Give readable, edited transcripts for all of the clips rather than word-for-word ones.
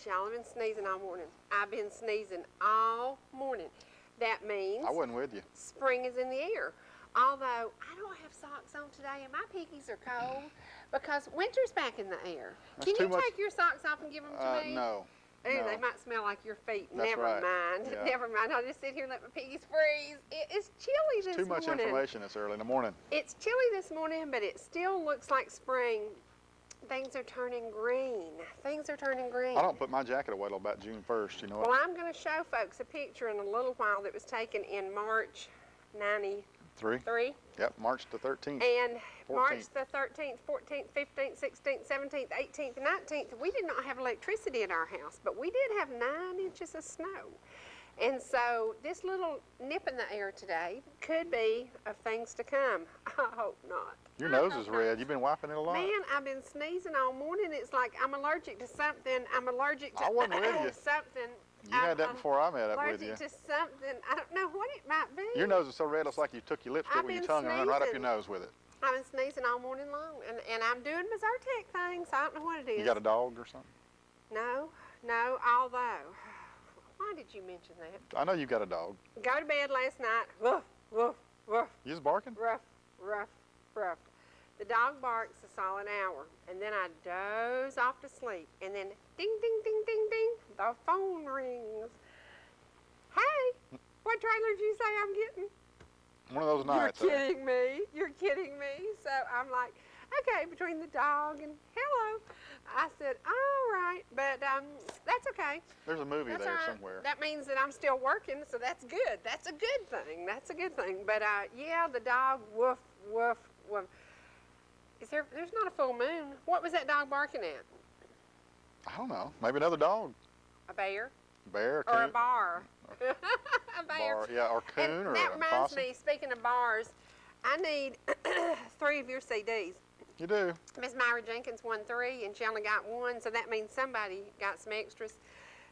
y'all, I've been sneezing all morning. I've been sneezing all morning. That means I wasn't with you. Spring is in the air. Although I don't have socks on today and my piggies are cold because winter's back in the air. Can you take your socks off and give them to me? No. Ooh, no. they might smell like your feet. That's Never right. mind. Yeah. Never mind. I'll just sit here and let my piggies freeze. It is chilly this morning. Too much information this early in the morning. It's chilly this morning, but it still looks like spring. Things are turning green. Things are turning green. I don't put my jacket away till about June 1st, you know what? Well, I'm going to show folks a picture in a little while that was taken in March 93. Yep, March the 13th. And 14th. March the 13th, 14th, 15th, 16th, 17th, 18th, 19th, we did not have electricity at our house, but we did have 9 inches of snow. And so this little nip in the air today could be of things to come. I hope not. Your nose is red. You've been wiping it a lot. Man, I've been sneezing all morning. It's like I'm allergic to something. I'm allergic to I wasn't with you. something. You had that before I met up with you. Allergic to something. I don't know what it might be. Your nose is so red, it's like you took your lipstick with your tongue and run right up your nose with it. I've been sneezing all morning long, and I'm doing my Zyrtec thing, so I don't know what it is. You got a dog or something? No, although, why did you mention that? I know you got a dog. Go to bed last night, woof, woof, woof. You was barking? Ruff, ruff, ruff. The dog barks a solid hour, and then I doze off to sleep, and then ding, ding, ding, ding, ding, the phone rings. Hey, what trailer did you say I'm getting? One of those nights. You're kidding me. You're kidding me. So I'm like, okay, between the dog and hello. I said, all right, but that's okay. There's a movie That's there all right. somewhere. That means that I'm still working, so that's good. That's a good thing. That's a good thing. But yeah, the dog, woof, woof, woof. There's not a full moon. What was that dog barking at? I don't know. Maybe another dog. A bear? Bear, Or a coon. bar. A bear. Bar, yeah, or coon And or that a reminds possum. me, speaking of bars, I need 3 of your CDs. You do. Miss Myra Jenkins won 3, and she only got 1, so that means somebody got some extras.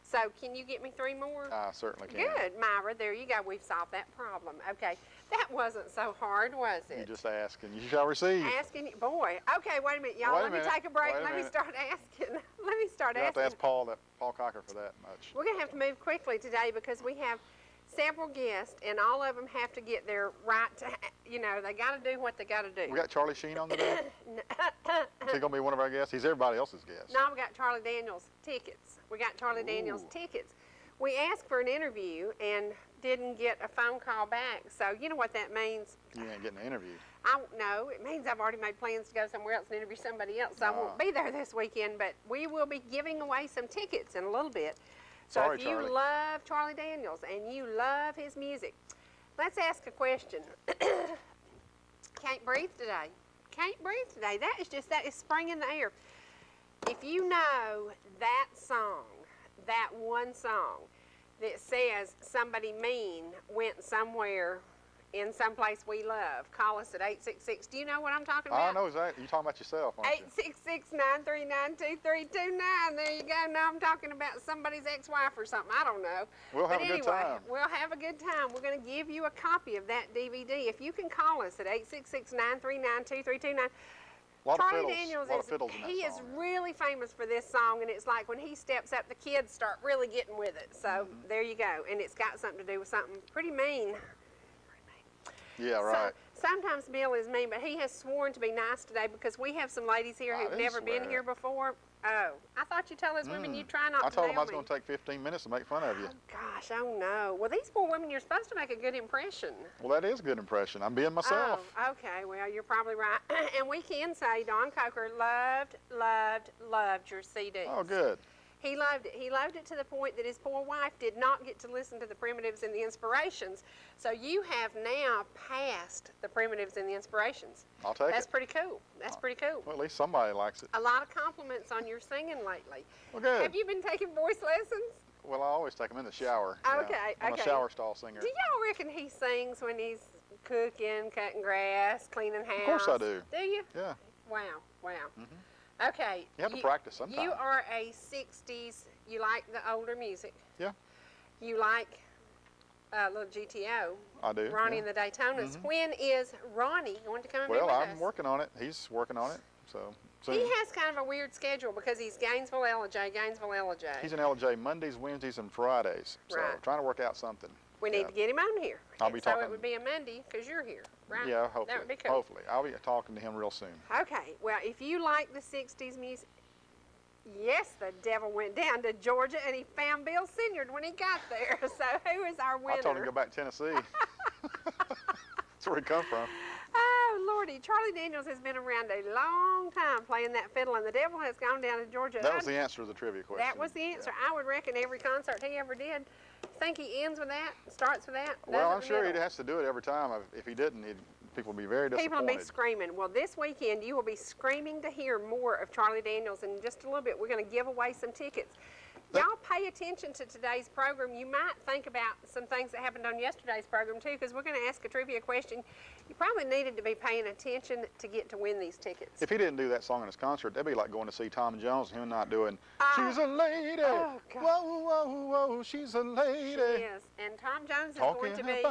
So can you get me 3 more? I certainly can. Good, Myra. There you go. We've solved that problem. Okay. That wasn't so hard, was it? You just ask and you shall receive. Asking, boy. Okay, wait a minute, y'all. Let me take a break. Let me start asking. Let me start You have asking. to ask Paul Kiker for that much. We're going to have to move quickly today because we have several guests, and all of them have to get their right to, you know, they got to do what they got to do. We got Charlie Sheen on today? Is he going to be one of our guests? He's everybody else's guest. No, we got Charlie Daniels tickets. We got Charlie Daniels tickets. We asked for an interview and didn't get a phone call back. So you know what that means? You ain't getting an interview. I don't know. It means I've already made plans to go somewhere else and interview somebody else. So I won't be there this weekend, but we will be giving away some tickets in a little bit. So Sorry, if you Charlie. love Charlie Daniels and you love his music, let's ask a question. Can't breathe today. Can't breathe today. That is spring in the air. If you know that song, that one song that says somebody mean went somewhere in some place we love, call us at 866. Do you know what I'm talking about? I know exactly. You're talking about yourself, aren't you? 866-939-2329. There you go. Now I'm talking about somebody's ex-wife or something. I don't know. We'll have but a good anyway, time. we'll have a good time. We're going to give you a copy of that DVD. If you can call us at 866-939-2329. Charlie Daniels he is really famous for this song, and it's like when he steps up, the kids start really getting with it. So there you go, and it's got something to do with something pretty mean. Yeah, right. So, sometimes Bill is mean, but he has sworn to be nice today because we have some ladies here who've never been here before. Oh, I thought you told those women you'd try not to I told them I was me. going to take 15 minutes to make fun of you. Oh, gosh, oh no. Well, these poor women, you're supposed to make a good impression. Well, that is a good impression. I'm being myself. Oh, okay. Well, you're probably right. And we can say Don Coker loved your CDs. Oh, good. He loved it. He loved it to the point that his poor wife did not get to listen to the Primitives and the Inspirations. So you have now passed the Primitives and the Inspirations. I'll take That's it. pretty cool. That's pretty cool. Well, at least somebody likes it. A lot of compliments on your singing lately. Well, good. Have you been taking voice lessons? Well, I always take them in the shower. Okay, I'm a shower stall singer. Do y'all reckon he sings when he's cooking, cutting grass, cleaning house? Of course I do. Do you? Yeah. Wow, wow. Okay. You have to practice sometime. You are a 60s, you like the older music. Yeah. You like little GTO. I do. Ronnie and the Daytonas. When is Ronnie going to come and be with Well, us? I'm working on it. He's working on it. So He has kind of a weird schedule because he's Gainesville, LJ, Gainesville, LJ. he's in LJ Mondays, Wednesdays, and Fridays. So Right. trying to work out something. We need to get him on here. I'll be so talking. it would be a Monday because you're here, right? Yeah, hopefully. That would be cool. Hopefully. I'll be talking to him real soon. Okay, well, if you like the 60s music, yes, the devil went down to Georgia and he found Bill Siniard when he got there. So who is our winner? I told him to go back to Tennessee. That's where he come from. Oh, Lordy, Charlie Daniels has been around a long time playing that fiddle, and the devil has gone down to Georgia. That was the answer to the trivia question. That was the answer. Yeah. I would reckon every concert he ever did. Think he ends with that, starts with that? Well, I'm sure he has to do it every time. If he didn't, people would be very disappointed. People would be screaming. Well, this weekend you will be screaming to hear more of Charlie Daniels. In just a little bit, we're going to give away some tickets. Y'all pay attention to today's program. You might think about some things that happened on yesterday's program, too, because we're going to ask a trivia question. You probably needed to be paying attention to get to win these tickets. If he didn't do that song in his concert, that'd be like going to see Tom Jones and him not doing, she's a lady, oh, God. Whoa, whoa, whoa, she's a lady. She is. And Tom Jones is going to be,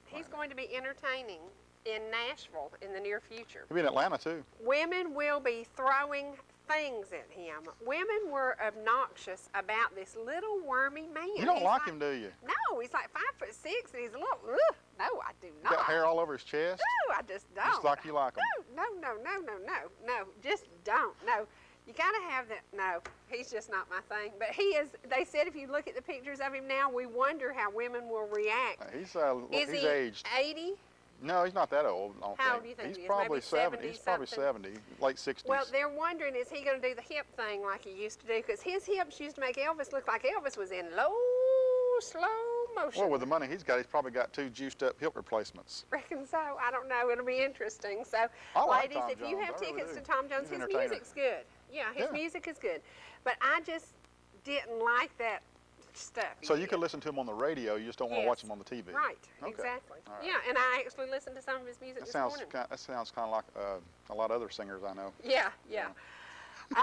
he's going to be entertaining in Nashville in the near future. He'll be in Atlanta, too. Women will be throwing things at him. Women were obnoxious about this little wormy man. You don't like him, do you? No, he's like 5'6", and he's a little, ugh, no, I do not. Got hair all over his chest? No, I just don't. Just like you like him. No, just don't. No, you gotta have that. No, he's just not my thing. But he is, they said if you look at the pictures of him now, we wonder how women will react. He's he aged. 80? No, he's not that old. I don't How think. old do you think he's he is? probably Maybe 70. He's probably 70, late 60s. Well, they're wondering, is he going to do the hip thing like he used to do? Because his hips used to make Elvis look like Elvis was in slow motion. Well, with the money he's got, he's probably got 2 juiced up hip replacements. Reckon so. I don't know. It'll be interesting. So, like ladies, Tom if you Jones. have I really tickets do. to Tom Jones, He's his an entertainer. music's good. Yeah, his music is good. But I just didn't like that stuff. So you can listen to him on the radio, you just don't want to watch him on the TV. Right, Okay. exactly. All right. Yeah, and I actually listened to some of his music this morning. That sounds kind of like a lot of other singers I know. Yeah.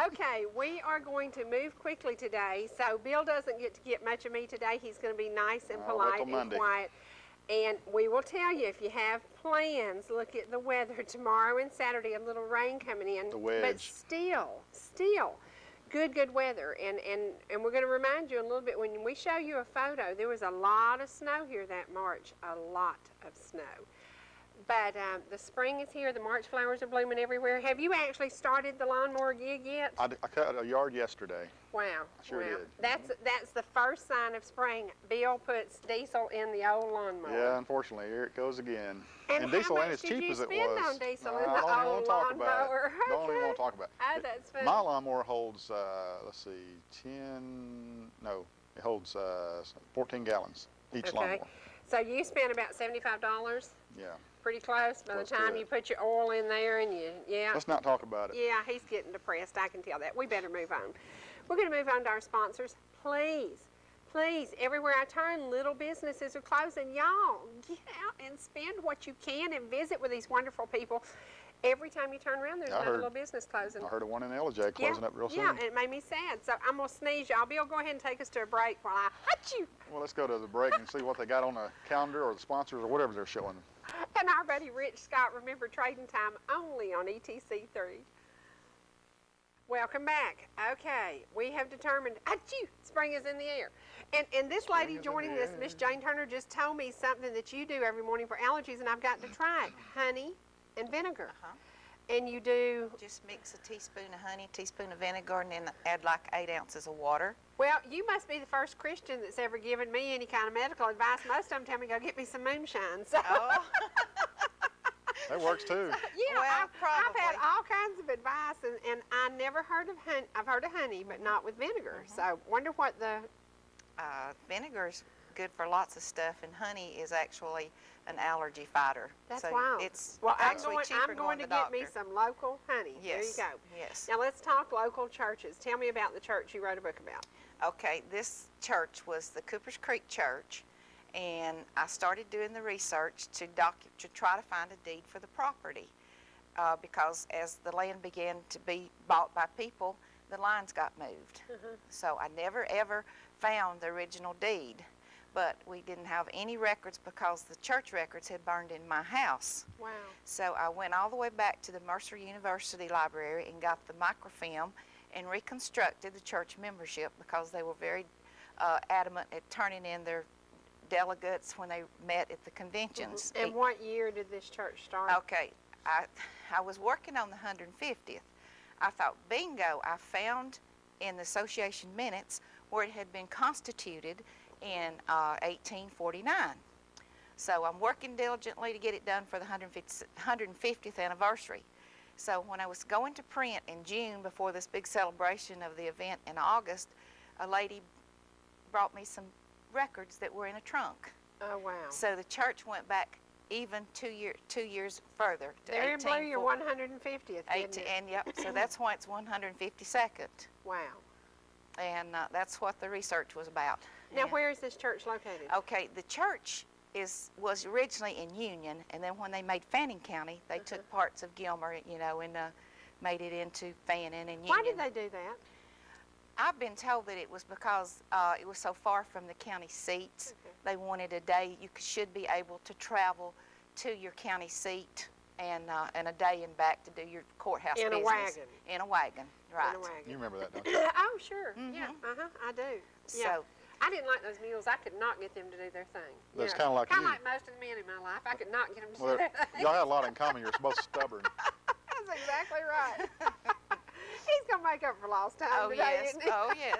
Okay, we are going to move quickly today. So Bill doesn't get to get much of me today. He's going to be nice and polite and quiet. And we will tell you if you have plans, look at the weather tomorrow and Saturday, a little rain coming in. The wedge. But still, good weather. And we're going to remind you a little bit, when we show you a photo, there was a lot of snow here that March, a lot of snow. But the spring is here. The March flowers are blooming everywhere. Have you actually started the lawnmower gig yet? I cut a yard yesterday. Wow. I sure did. That's the first sign of spring. Bill puts diesel in the old lawnmower. Yeah, unfortunately, here it goes again. And diesel how ain't much as cheap did you as it spend was. on diesel No, in I the don't even old want to talk about lawnmower? it. Don't even want to talk about it. Oh, that's funny. My lawnmower holds, it holds 14 gallons each lawnmower. So you spent about $75? Yeah. Pretty close by the time you put your oil in there and Let's not talk about it. Yeah, he's getting depressed. I can tell that. We better move on. We're going to move on to our sponsors. Please, everywhere I turn, little businesses are closing. Y'all, get out and spend what you can and visit with these wonderful people. Every time you turn around, there's another little business closing. I heard of one in LJ closing up real soon. Yeah, and it made me sad. So I'm going to sneeze, y'all. Bill, go ahead and take us to a break while I hut you. Well, let's go to the break and see what they got on the calendar or the sponsors or whatever they're showing. And our buddy Rich Scott, remember trading time only on ETC3. Welcome back. Okay, we have determined, spring is in the air. And this lady joining us, Miss Jane Turner, just told me something that you do every morning for allergies, and I've got to try it. Honey and vinegar. And you do? Just mix a teaspoon of honey, a teaspoon of vinegar, and then add like 8 ounces of water. Well, you must be the first Christian that's ever given me any kind of medical advice. Most of them tell me go get me some moonshine. So. Oh. That works too. Yeah, well, I've had all kinds of advice, and I never heard of honey. I've heard of honey, but not with vinegar. So wonder what the... Vinegar's good for lots of stuff, and honey is actually an allergy fighter. That's so wild. It's well, actually cheaper I'm going to the get me doctor. some local honey. Yes. There you go. Yes. Now let's talk local churches. Tell me about the church you wrote a book about. Okay, this church was the Coopers Creek Church, and I started doing the research to try to find a deed for the property because as the land began to be bought by people, the lines got moved. So I never ever found the original deed. but we didn't have any records because the church records had burned in my house. Wow. So I went all the way back to the Mercer University Library and got the microfilm and reconstructed the church membership because they were very adamant at turning in their delegates when they met at the conventions. And what year did this church start? Okay, I was working on the 150th. I thought, bingo, I found in the association minutes where it had been constituted in 1849. So I'm working diligently to get it done for the 150th anniversary. So when I was going to print in June before this big celebration of the event in August, a lady brought me some records that were in a trunk. Oh, wow. So the church went back even 2 years further to There blew your 150th, didn't it? And yep, so that's why it's 152nd. Wow. And that's what the research was about. Now, And- where is this church located? Okay, the church was originally in Union, and then when they made Fannin County, they took parts of Gilmer, you know, and made it into Fannin and Union. Why did they do that? I've been told that it was because it was so far from the county seats. Okay. They wanted a day you should be able to travel to your county seat and a day and back to do your courthouse In a business. wagon. In a wagon, right. In a wagon. You remember that, don't you? Oh, sure. Yeah, I do. Yeah. So, I didn't like those mules. I could not get them to do their thing. That's kinda like Kind you. of like most of the men in my life. I could not get them to Well, do their thing. y'all had a lot in common. You're both stubborn. That's exactly right. He's going to make up for lost time oh today, yes, isn't he? oh yes.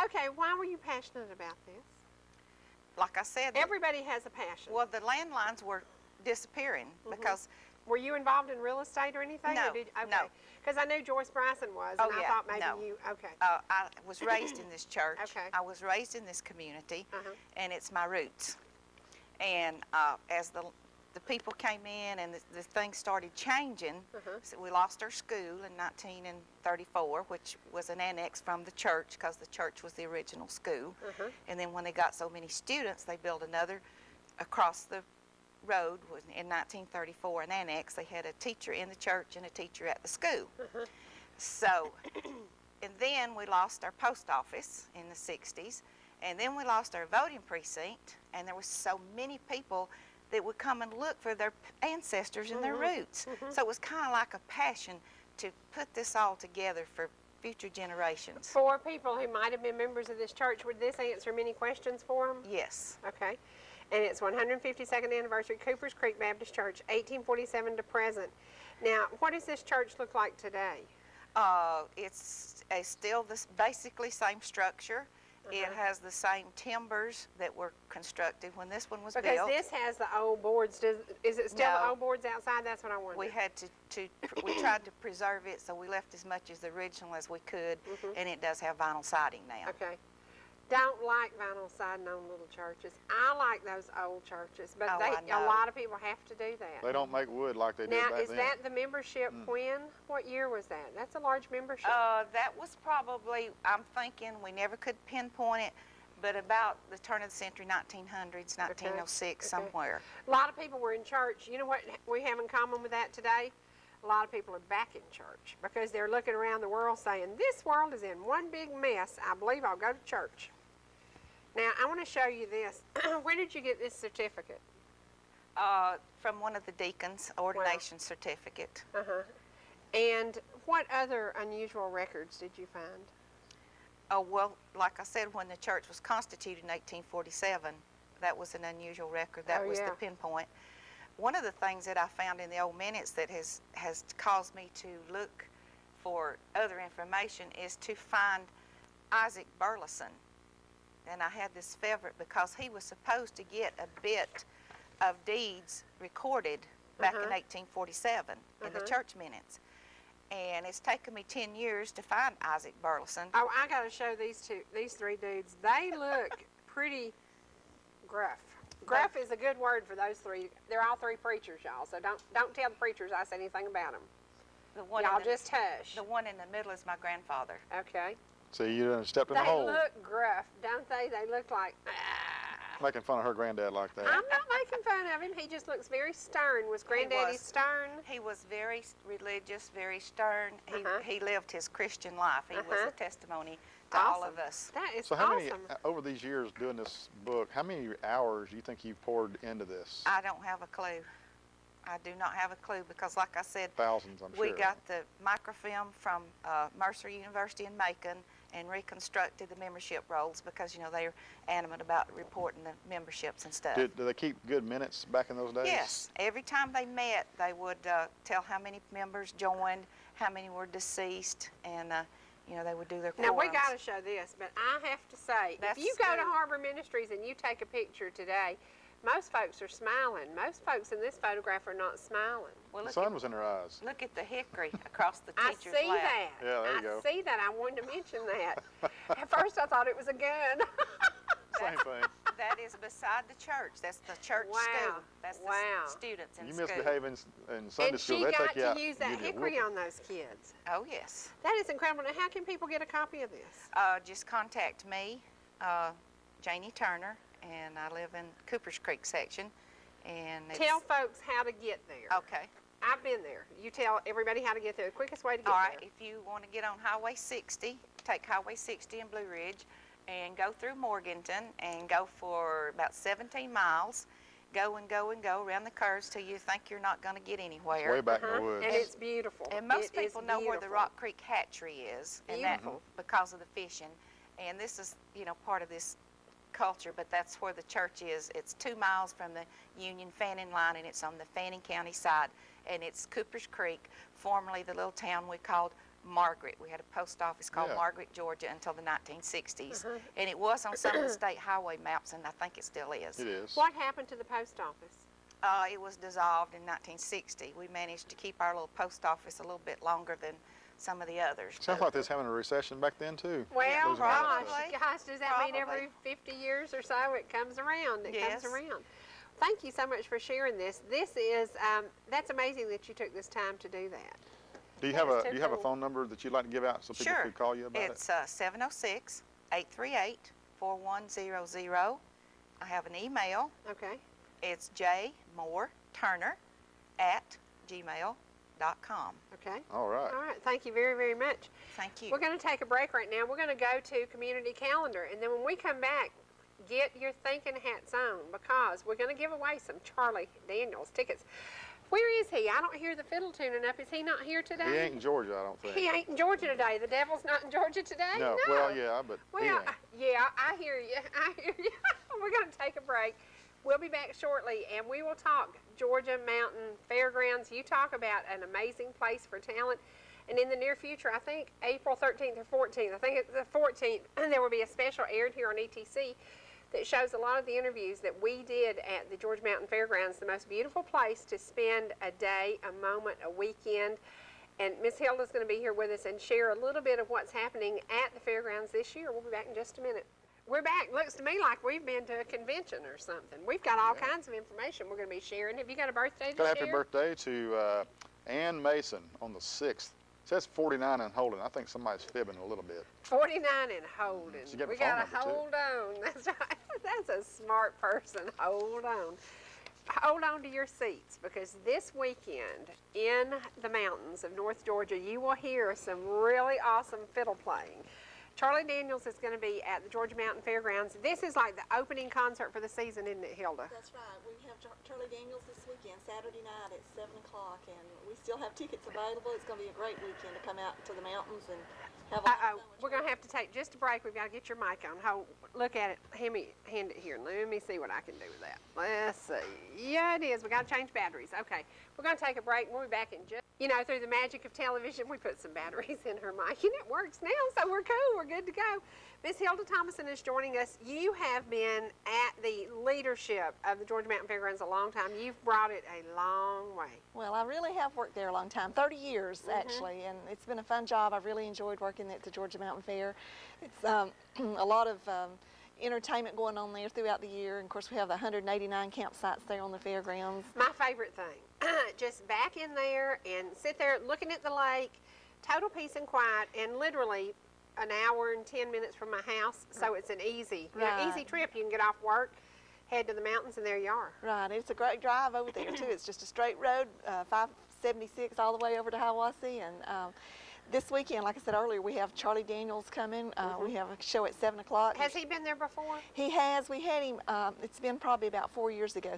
Okay, why were you passionate about this? Like I said, Everybody has a passion. well, the landlines were disappearing because Were you involved in real estate or anything? No, Or did, okay. no. Because I knew Joyce Bryson was, Oh, and I yeah, thought maybe no. you, okay. I was raised in this church. Okay. I was raised in this community, Uh-huh. and it's my roots. And as the people came in and the things started changing, so we lost our school in 1934, which was an annex from the church because the church was the original school. And then when they got so many students, they built another across the road in 1934, an annex. They had a teacher in the church and a teacher at the school. So, and then we lost our post office in the 60s, and then we lost our voting precinct, and there was so many people that would come and look for their ancestors and their roots. So it was kind of like a passion to put this all together for future generations. For people who might have been members of this church, would this answer many questions for them? Yes. Okay. And it's 152nd anniversary, Coopers Creek Baptist Church, 1847 to present. Now, what does this church look like today? It's still this basically same structure. It has the same timbers that were constructed when this one was Because built. this has the old boards. Is it still the No. old boards outside? That's what I wondered. We had we tried to preserve it, so we left as much as the original as we could, and it does have vinyl siding now. Okay. Don't like vinyl siding on little churches. I like those old churches, but Oh, I a know. lot of people have to do that. They don't make wood like they did Now, back is then. that the membership when? What year was that? That's a large membership. That was probably, I'm thinking, we never could pinpoint it, but about the turn of the century, 1900s, 1906, Okay. somewhere. A lot of people were in church. You know what we have in common with that today? A lot of people are back in church because they're looking around the world saying, this world is in one big mess. I believe I'll go to church. Now, I want to show you this. Where did you get this certificate? From one of the deacons, ordination certificate. And what other unusual records did you find? Oh, well, like I said, when the church was constituted in 1847, that was an unusual record. That Oh, was yeah. the pinpoint. One of the things that I found in the old minutes that has caused me to look for other information is to find Isaac Burleson. And I had this favorite because he was supposed to get a bit of deeds recorded back in 1847 in the church minutes. And it's taken me 10 years to find Isaac Burleson. Oh, I got to show these three dudes. They look pretty gruff. Gruff is a good word for those three. They're all three preachers, y'all. So don't tell the preachers I said anything about them. The one Y'all in the, just hush. the one in the middle is my grandfather. Okay. See, you done stepped in the They hole. look gruff, don't they? They look like, Making fun of her granddad like that. I'm not making fun of him. He just looks very stern. Was Granddaddy stern? He was very religious, very stern. He lived his Christian life. He was a testimony to all of us. That is So how awesome. many, over these years doing this book, how many hours do you think you've poured into this? I don't have a clue. I do not have a clue because, like I said, Thousands, I'm sure. we got the microfilm from Mercer University in Macon and reconstructed the membership rolls because, you know, they're adamant about reporting the memberships and stuff. Do they keep good minutes back in those days? Yes. Every time they met, they would tell how many members joined, how many were deceased, and, you know, they would do their Now, we quorums. got to show this, but I have to say, That's if you go to true. Harbor Ministries and you take a picture today, most folks are smiling. Most folks in this photograph are not smiling. Well, The look, sun was in her eyes. look at the hickory across the I teacher's see lap. that. Yeah, there you go. I see that. I wanted to mention that. At first, I thought it was a gun. Same thing. That is beside the church. That's the church Wow. school. That's the Wow. students in You school. misbehave in Sunday And school, she they got take you out. to use and that give you a hickory whooping. on those kids. Oh, yes. That is incredible. Now, how can people get a copy of this? Just contact me, Janie Turner, and I live in Cooper's Creek section. And it's, Tell folks how to get there. Okay. I've been there. You tell everybody how to get there. The quickest way to get All right. there. If you want to get on Highway 60, take Highway 60 in Blue Ridge and go through Morganton and go for about 17 miles. Go and go and go around the curves till you think you're not going to get anywhere. Way back in the woods. And it's beautiful. And most It is people know where the beautiful. Rock Creek Hatchery is, and that Beautiful. because of the fishing. And this is, you know, part of this culture, but that's where the church is. It's 2 miles from the Union Fanning line, and it's on the Fanning County side. And it's Cooper's Creek, formerly the little town we called Margaret. We had a post office called Yeah. Margaret, Georgia, until the 1960s. And it was on some of the state highway maps, and I think it still is. It is. What happened to the post office? It was dissolved in 1960. We managed to keep our little post office a little bit longer than some of the others. Sounds but- like this having a recession back then, too. Well, Losing all that gosh, stuff. gosh, does that mean every Probably. 50 years or so it comes around? It Yes. comes around. Thank you so much for sharing this. This is, that's amazing that you took this time to do that. Do you That have is a too Do you have a cool. phone number that you'd like to give out so people Sure. could call you about It's 706-838-4100. I have an email. Okay. It's jmoreturner@gmail.com. Okay. it? All right. All right. Thank you very, very much. Thank you. We're going to take a break right now. We're going to go to community calendar, and then when we come back, get your thinking hats on because we're going to give away some Charlie Daniels tickets. Where is he? I don't hear the fiddle tuning up. Is he not here today? He ain't in Georgia, I don't think. He ain't in Georgia today. The devil's not in Georgia today? No, well, yeah, but he Well, ain't. yeah, I hear you. I hear you. We're going to take a break. We'll be back shortly, and we will talk Georgia Mountain Fairgrounds. You talk about an amazing place for talent. And in the near future, I think April 13th or 14th, I think it's the 14th, there will be a special aired here on ETC that shows a lot of the interviews that we did at the Georgia Mountain Fairgrounds, the most beautiful place to spend a day, a moment, a weekend. And Miss Hilda's going to be here with us and share a little bit of what's happening at the fairgrounds this year. We'll be back in just a minute. We're back. Looks to me like we've been to a convention or something. We've got all kinds of information we're going to be sharing. Have you got a birthday to Got a share? happy birthday to Ann Mason on the 6th. It says 49 and Holden. I think somebody's fibbing a little bit. 49 and Holden. She got We a phone got to number, too. hold on. That's right. That's a smart person. Hold on. Hold on to your seats because this weekend in the mountains of North Georgia, you will hear some really awesome fiddle playing. Charlie Daniels is going to be at the Georgia Mountain Fairgrounds. This is like the opening concert for the season, isn't it, Hilda? That's right. We have Charlie Daniels this weekend, Saturday night at 7 o'clock, and we still have tickets available. It's going to be a great weekend to come out to the mountains and have a lot of fun with We're going to have to take just a break. We've got to get your mic on. Look at it. Hand it here. Let me see what I can do with that. Let's see. Yeah, it is. We got to change batteries. Okay. We're going to take a break. We'll be back in just, through the magic of television, we put some batteries in her mic, and it works now, so we're cool. We're good to go. Miss Hilda Thomason is joining us. You have been at the leadership of the Georgia Mountain Fairgrounds a long time. You've brought it a long way. Well, I really have worked there a long time, 30 years actually, and it's been a fun job. I've really enjoyed working at the Georgia Mountain Fair. It's a lot of entertainment going on there throughout the year, and of course we have the 189 campsites there on the fairgrounds. My favorite thing, just back in there and sit there looking at the lake, total peace and quiet, and literally an hour and 10 minutes from my house, so it's an easy, Right. easy trip. You can get off work head to the mountains, and there you are. Right, it's a great drive over there too. It's just a straight road, 576 all the way over to Hiawassee, and this weekend, like I said earlier, we have Charlie Daniels coming. We have a show at 7 o'clock. Has he been there before? He has. We had him, it's been probably about 4 years ago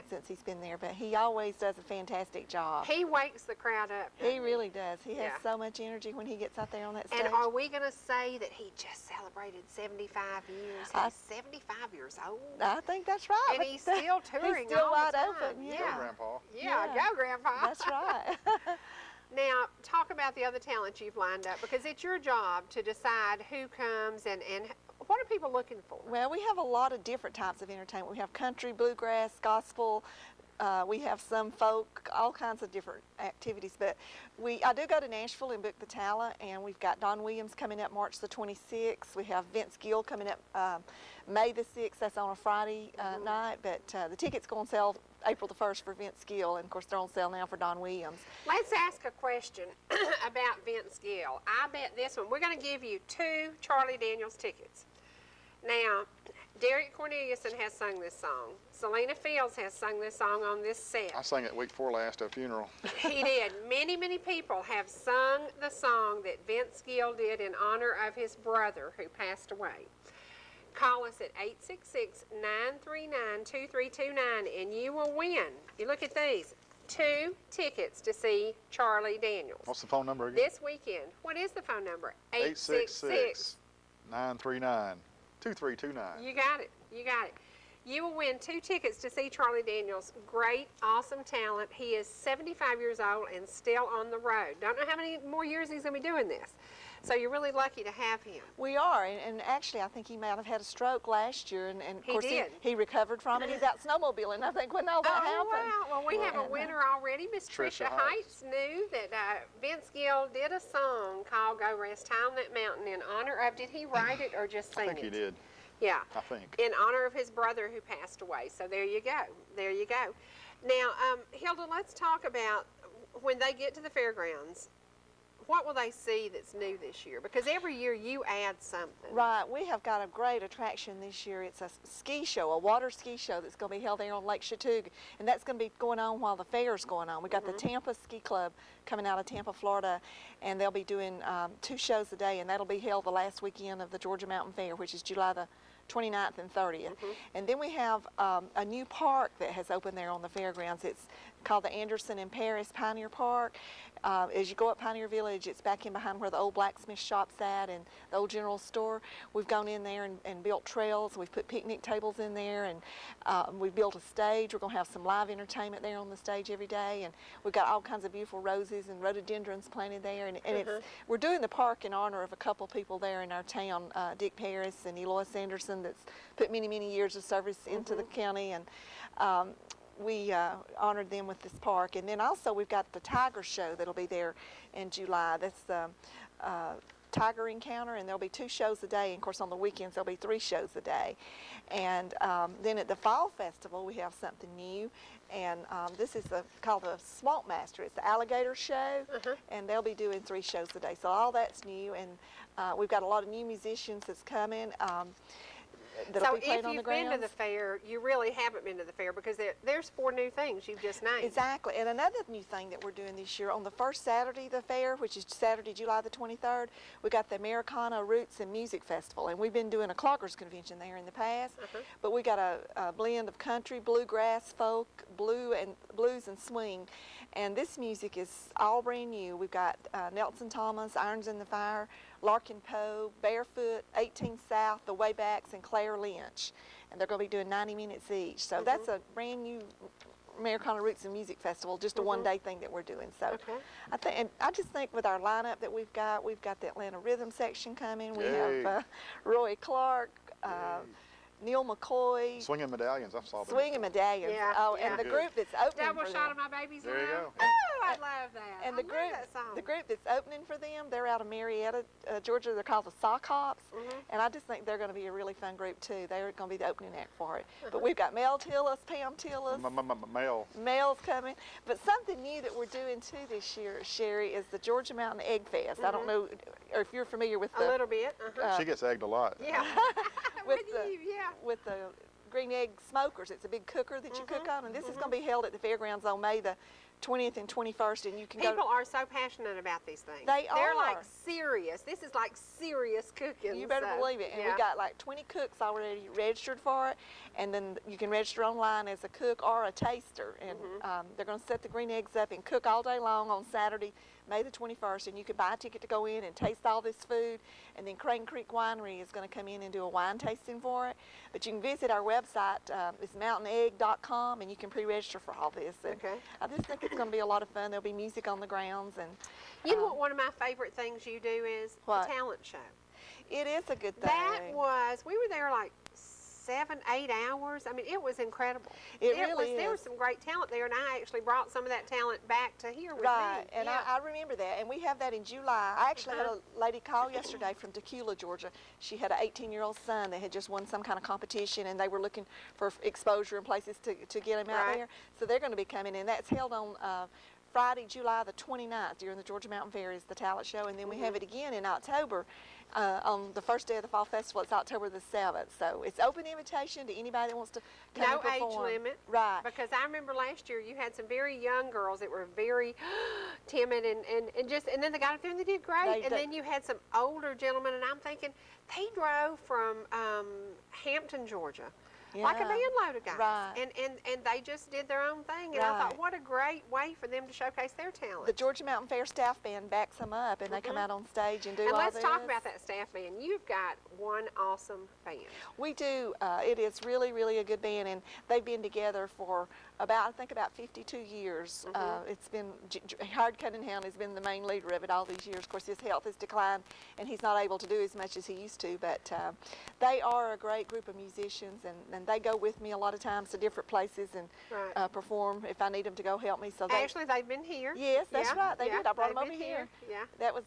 since he's been there, but he always does a fantastic job. He wakes the crowd up. He really does. He has Yeah. so much energy when he gets out there on that stage. And are we going to say that he just celebrated 75 years? He's 75 years old. I think that's right. And he's still touring He's still all wide the time. open. Yeah. Go, Grandpa. Yeah, Yeah. go, Grandpa. That's right. Now, talk about the other talents you've lined up, because it's your job to decide who comes and what are people looking for? Well, we have a lot of different types of entertainment. We have country, bluegrass, gospel. We have some folk, all kinds of different activities. But I do go to Nashville and book the talent, and we've got Don Williams coming up March the 26th. We have Vince Gill coming up May the 6th. That's on a Friday night. But the tickets go on sale April the 1st for Vince Gill, and of course they're on sale now for Don Williams. Let's ask a question about Vince Gill. I bet this one, we're going to give you 2 Charlie Daniels tickets. Now, Derek Corneliuson has sung this song. Selena Fields has sung this song on this set. I sang it week 4 last at a funeral. He did. Many, many people have sung the song that Vince Gill did in honor of his brother who passed away. Call us at 866-939-2329 and you will win. You look at these. 2 tickets to see Charlie Daniels. What's the phone number again? This weekend. What is the phone number? 866-939-2329. You got it. You got it. You will win 2 tickets to see Charlie Daniels. Great, awesome talent. He is 75 years old and still on the road. Don't know how many more years he's going to be doing this. So you're really lucky to have him. We are, and actually I think he might have had a stroke last year, and of course did. he recovered from it. He's out snowmobiling, I think, when all that happened. Wow. Well, we have a winner already. Miss Tricia Heights knew that Vince Gill did a song called Go Rest High on That Mountain in honor of, did he write it or just sing it? I think he did. Yeah. I think. In honor of his brother who passed away. So there you go. There you go. Now, Hilda, let's talk about when they get to the fairgrounds, what will they see that's new this year? Because every year you add something. Right, we have got a great attraction this year. It's a ski show, a water ski show that's going to be held there on Lake Chattooga, and that's going to be going on while the fair's going on. We got the Tampa Ski Club coming out of Tampa, Florida, and they'll be doing 2 shows a day, and that'll be held the last weekend of the Georgia Mountain Fair, which is July the 29th and 30th. And then we have a new park that has opened there on the fairgrounds. It's called the Anderson and Paris Pioneer Park. As you go up Pioneer Village, it's back in behind where the old blacksmith shop's at and the old general store. We've gone in there and built trails. We've put picnic tables in there, and we've built a stage. We're going to have some live entertainment there on the stage every day, and we've got all kinds of beautiful roses and rhododendrons planted there. And we're doing the park in honor of a couple people there in our town, Dick Paris and Elois Anderson, that's put many, many years of service into the county, and we honored them with this park. And then also we've got the Tiger Show that'll be there in July. That's the Tiger Encounter, and there'll be 2 shows a day. And of course on the weekends there'll be 3 shows a day. And then at the Fall Festival we have something new, and this is called the Swamp Master. It's the Alligator Show, and they'll be doing 3 shows a day. So all that's new, and we've got a lot of new musicians that's coming. So if you've been to the fair, you really haven't been to the fair, because there's 4 new things you've just named. Exactly. And another new thing that we're doing this year, on the first Saturday of the fair, which is Saturday, July the 23rd, we got the Americana Roots and Music Festival. And we've been doing a cloggers convention there in the past, but we got a blend of country, bluegrass, folk, blues and swing. And this music is all brand new. We've got Nelson Thomas, Irons in the Fire, Larkin Poe, Barefoot, 18 South, the Waybacks, and Claire Lynch. And they're going to be doing 90 minutes each. So that's a brand new Americana Roots and Music Festival, just a one-day thing that we're doing. So I just think with our lineup that we've got the Atlanta Rhythm section coming. We have Roy Clark, Neil McCoy. Swinging Medallions, I saw them. Swinging Medallions. Yeah, oh, and the group that's opening Double for Shot them. of My Baby's There you Love. go. Oh, I love that. And I love that song. the group that's opening for them, they're out of Marietta, Georgia. They're called the Sock Hops, and I just think they're going to be a really fun group too. They're going to be the opening act for it. But we've got Mel Tillis, Pam Tillis, Mel. Mel's coming. But something new that we're doing too this year, Cherie, is the Georgia Mountain Egg Fest. I don't know if you're familiar with a little bit. She gets egged a lot. Yeah. with with you, yeah. with the green egg smokers. It's a big cooker that you cook on, and this is going to be held at the fairgrounds on May the 20th and 21st, and you can People go. are so passionate about these things. They They're like are. serious. This is like serious cooking. You better so, believe it. And yeah. we got like 20 cooks already registered for it, and then you can register online as a cook or a taster. And they're going to set the green eggs up and cook all day long on Saturday, May the 21st, and you can buy a ticket to go in and taste all this food. And then Crane Creek Winery is going to come in and do a wine tasting for it. But you can visit our website. It's mountainegg.com, and you can pre-register for all this. And Okay. I just think it's going to be a lot of fun. There'll be music on the grounds, and You know what one of my favorite things you do is What? the talent show. it is a good thing. We were there like 7, 8 hours. I mean, it was incredible. It really There was is. some great talent there, and I actually brought some of that talent back to here with Right, me. and yeah. I remember that, and we have that in July. I actually had a lady call yesterday from Tequila, Georgia. She had an 18-year-old son that had just won some kind of competition, and they were looking for exposure and places to get him out Right. there. So they're going to be coming in. That's held on Friday, July the 29th during the Georgia Mountain Fair is the talent show, and then we have it again in October on the first day of the Fall Festival. It's October the 7th, so it's open invitation to anybody that wants to come No and perform. age limit. Right. Because I remember last year you had some very young girls that were very timid and then they got up there and they did great. They And do. then you had some older gentlemen, and I'm thinking they drove from Hampton, Georgia. Like a Yeah. van load of guys. Right. And they just did their own thing. And I Right. thought, what a great way for them to showcase their talent. The Georgia Mountain Fair staff band backs them up, and they come out on stage and do and all let's this. talk about that staff band. You've got one awesome band. We do. It is really, really a good band, and they've been together for about 52 years. It's been Howard Cunningham has been the main leader of it all these years. Of course, his health has declined, and he's not able to do as much as he used to. But they are a great group of musicians, and they go with me a lot of times to different places and Right. perform if I need them to go help me. So Actually, they've been here. Yes, that's Yeah, right. They yeah, did. I brought they've them over been here. Yeah. That was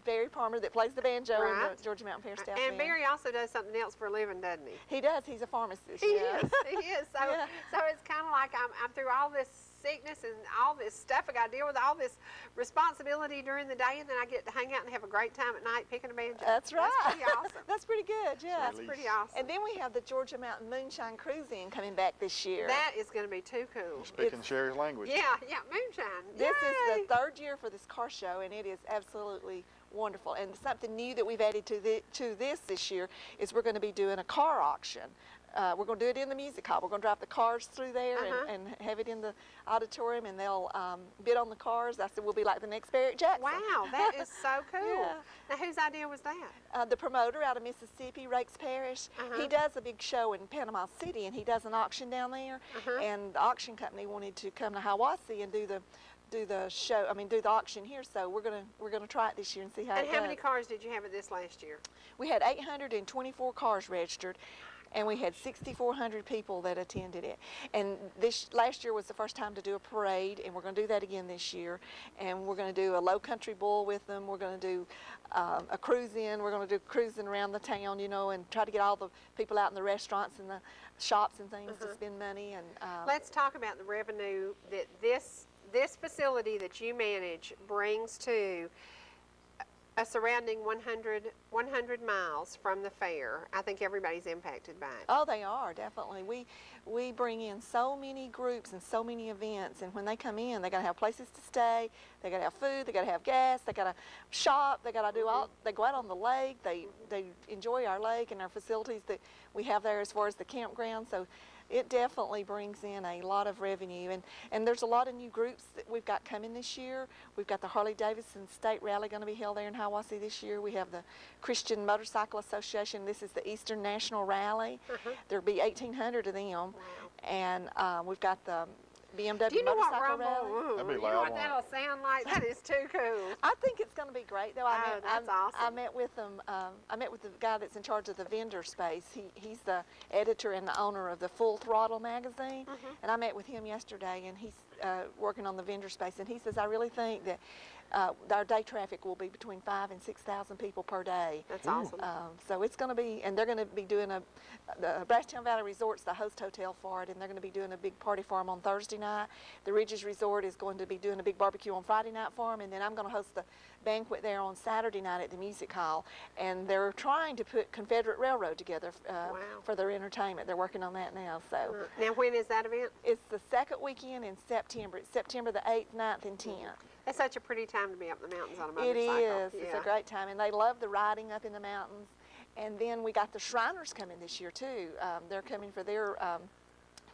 Barry Palmer that plays the banjo in Right. the Georgia Mountain Fair staff And band. Barry also does something else for a living, doesn't he? He does. He's a pharmacist. He yeah. is. He is. So, Yeah. so it's kind of like I'm through all this sickness and all this stuff. I got to deal with all this responsibility during the day, and then I get to hang out and have a great time at night picking a banjo. That's right. That's pretty awesome. That's pretty good. Yeah. That's pretty awesome. And then we have the Georgia Mountain Moonshine Cruise-In coming back this year. That is going to be too cool. Speaking Cherie's language. Yeah, moonshine. This Yay! is the third year for this car show, and it is absolutely wonderful. And something new that we've added to this year is we're going to be doing a car auction. We're going to do it in the music hall. We're going to drive the cars through there and have it in the auditorium, and they'll bid on the cars. I said we'll be like the next Barrett Jackson. Wow, that is so cool. Yeah. Now, whose idea was that? The promoter out of Mississippi, Rakes Parish, he does a big show in Panama City, and he does an auction down there. And the auction company wanted to come to Hiawassee and do the show. I mean, do the auction here. So we're gonna try it this year and see how And it how many goes. cars did you have at this last year? We had 824 cars registered, and we had 6,400 people that attended it. And this last year was the first time to do a parade, and we're going to do that again this year. And we're going to do a low country bull with them. We're going to do a cruise-in. We're going to do cruising around the town, and try to get all the people out in the restaurants and the shops and things to spend money. And Let's talk about the revenue that this facility that you manage brings to a surrounding 100 miles from the fair. I think everybody's impacted by it. Oh, they are, definitely. We bring in so many groups and so many events, and when they come in, they got to have places to stay, they got to have food, they got to have gas, they got to shop, they got to do all, they go out on the lake, they enjoy our lake and our facilities that we have there as far as the campground. So it definitely brings in a lot of revenue, and there's a lot of new groups that we've got coming this year. We've got the Harley-Davidson State Rally going to be held there in Hiawassee this year. We have the Christian Motorcycle Association. This is the Eastern National Rally. There'll be 1,800 of them, and we've got the BMW Do you know what Motorcycle Rally. rumble? That'd be You know loud, what won't it? that'll sound like? That is too cool. I think it's going to be great, though. That's awesome. I met with them. I met with the guy that's in charge of the vendor space. He's the editor and the owner of the Full Throttle magazine, and I met with him yesterday, and he's working on the vendor space. And he says, I really think that our day traffic will be between 5,000 and 6,000 people per day. That's awesome. So it's going to be, and they're going to be doing the Brasstown Valley Resort's the host hotel for it, and they're going to be doing a big party for them on Thursday night. The Ridges Resort is going to be doing a big barbecue on Friday night for them, and then I'm going to host the banquet there on Saturday night at the music hall. And they're trying to put Confederate Railroad together for their entertainment. They're working on that now. So Now, when is that event? it's the second weekend in September. It's September the 8th, 9th, and 10th. That's such a pretty time to be up in the mountains on a It motorcycle. is. It's a great time, and they love the riding up in the mountains. And then we got the Shriners coming this year too. They're coming for their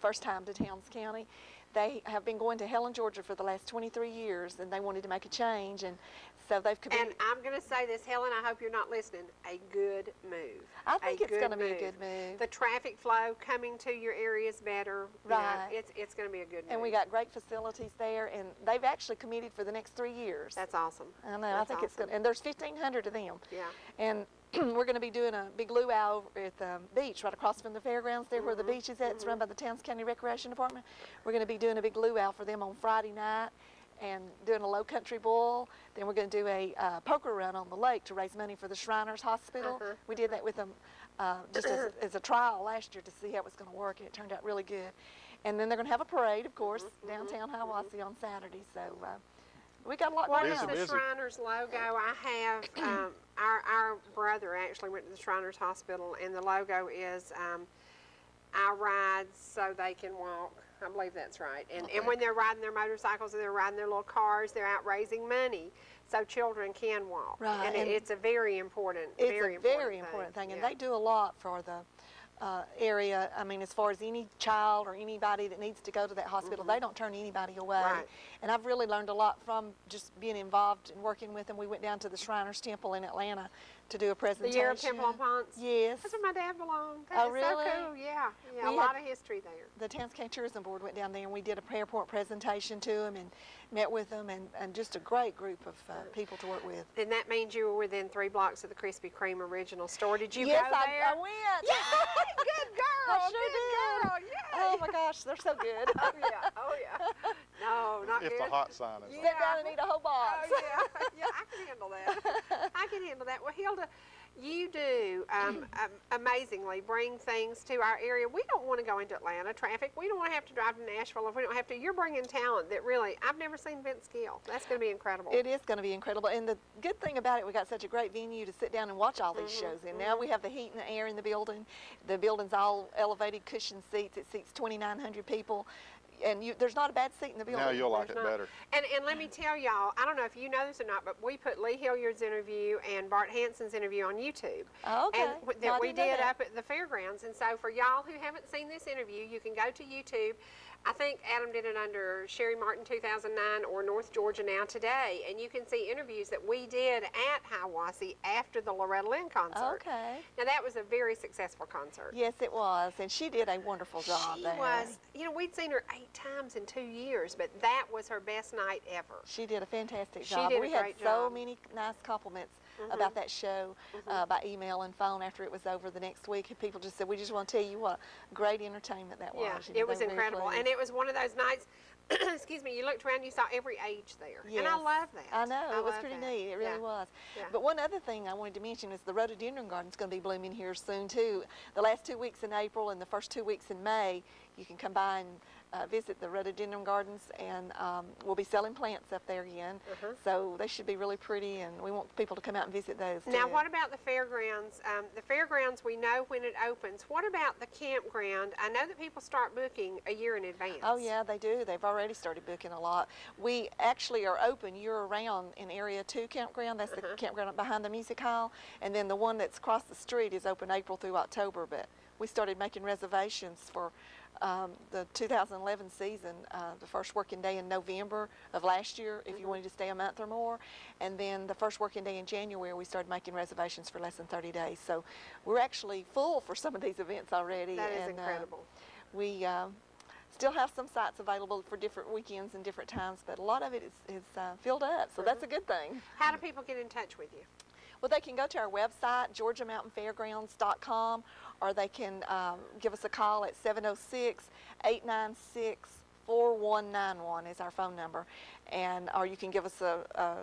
first time to Towns County. They have been going to Helen, Georgia for the last 23 years, and they wanted to make a change, and so they've committed. And I'm going to say this, Helen, I hope you're not listening, a good move. I think it's going to be a good move. The traffic flow coming to your area is better. Right. You know, it's going to be a good move. And we got great facilities there, and they've actually committed for the next 3 years. That's awesome. I know. That's I think it's awesome. good, and there's 1,500 of them. Yeah. And we're going to be doing a big luau at the beach right across from the fairgrounds there where the beach is at. It's run by the Towns County Recreation Department. We're going to be doing a big luau for them on Friday night and doing a low country boil. Then we're going to do a poker run on the lake to raise money for the Shriners Hospital. We did that with them just as a trial last year to see how it was going to work, and it turned out really good. And then they're going to have a parade, of course, downtown Hiawassee on Saturday. So we got a lot What going is on. the Shriners logo? I have, our brother actually went to the Shriners Hospital, and the logo is I ride so they can walk. I believe that's right. And when they're riding their motorcycles and they're riding their little cars, they're out raising money so children can walk. Right. And it's a very important, It's very a very important thing, and Yeah. they do a lot for the area. I mean, as far as any child or anybody that needs to go to that hospital, they don't turn anybody away. Right. And I've really learned a lot from just being involved and working with them. We went down to the Shriners Temple in Atlanta to do a The presentation. Arab Temple on Ponce? Yes. That's where my dad belonged. Oh, That is really? so cool. Yeah. Yeah. We A lot had- of history there. The Towns County Tourism Board went down there, and we did a airport presentation to them and met with them, and just a great group of people to work with. And that means you were within 3 blocks of the Krispy Kreme original store. Did you Yes, go there? I went. Yay! Good girl. I sure good did. girl. Yay. Oh my gosh, they're so good. Oh yeah. Oh yeah. No, not If good. the hot sign is Yeah. on. Sit down and eat a whole box. Oh yeah. Yeah, I can handle that. I can handle that. Well, Hilda, you do amazingly bring things to our area. We don't want to go into Atlanta traffic. We don't want to have to drive to Nashville if we don't have to. You're bringing talent that really, I've never seen Vince Gill. That's going to be incredible. It is going to be incredible, and the good thing about it, we got such a great venue to sit down and watch all these shows in. Now we have the heat and the air in the building. The building's all elevated cushion seats. It seats 2,900 people, and there's not a bad seat in the building. Now you'll like it There's not. better. And let me tell y'all, I don't know if you know this or not, but we put Lee Hilliard's interview and Bart Hanson's interview on YouTube. Oh, okay. And No, that I we didn't know did that. up at the fairgrounds. And so for y'all who haven't seen this interview, you can go to YouTube. I think Adam did it under Cherie Martin 2009 or North Georgia Now Today. And you can see interviews that we did at Hiawassee after the Loretta Lynn concert. Okay. Now that was a very successful concert. Yes, it was, and she did a wonderful job She there. was, you know, we'd seen her 8 times in 2 years, but that was her best night ever. She did a fantastic She job. did a We had great so job. many nice compliments about that show by email and phone after it was over the next week. People just said, we just want to tell you what great entertainment that was. Yeah, You know, it was they were very incredible. pleased. And it was one of those nights, excuse me, you looked around, you saw every age there. And I Yes. love that. I know, it was love pretty that. neat. It really Yeah. was. Yeah. But one other thing I wanted to mention is the rhododendron garden's going to be blooming here soon too. The last 2 weeks in April and the first 2 weeks in May, you can come by and visit the rhododendron gardens, and we'll be selling plants up there again. So they should be really pretty, and we want people to come out and visit those too. Now, what about the fairgrounds? The fairgrounds, we know when it opens. What about the campground? I know that people start booking a year in advance. Oh yeah, they do. They've already started booking a lot. We actually are open year-round in Area 2 campground. That's the campground behind the music hall. And then the one that's across the street is open April through October. But we started making reservations for the 2011 season, the first working day in November of last year, if you wanted to stay a month or more. And then the first working day in January, we started making reservations for less than 30 days. So we're actually full for some of these events already. That is and, incredible. We still have some sites available for different weekends and different times, but a lot of it is filled up, so that's a good thing. How do people get in touch with you? Well, they can go to our website, georgiamountainfairgrounds.com, or they can give us a call at 706-896-4191 is our phone number, and or you can give us a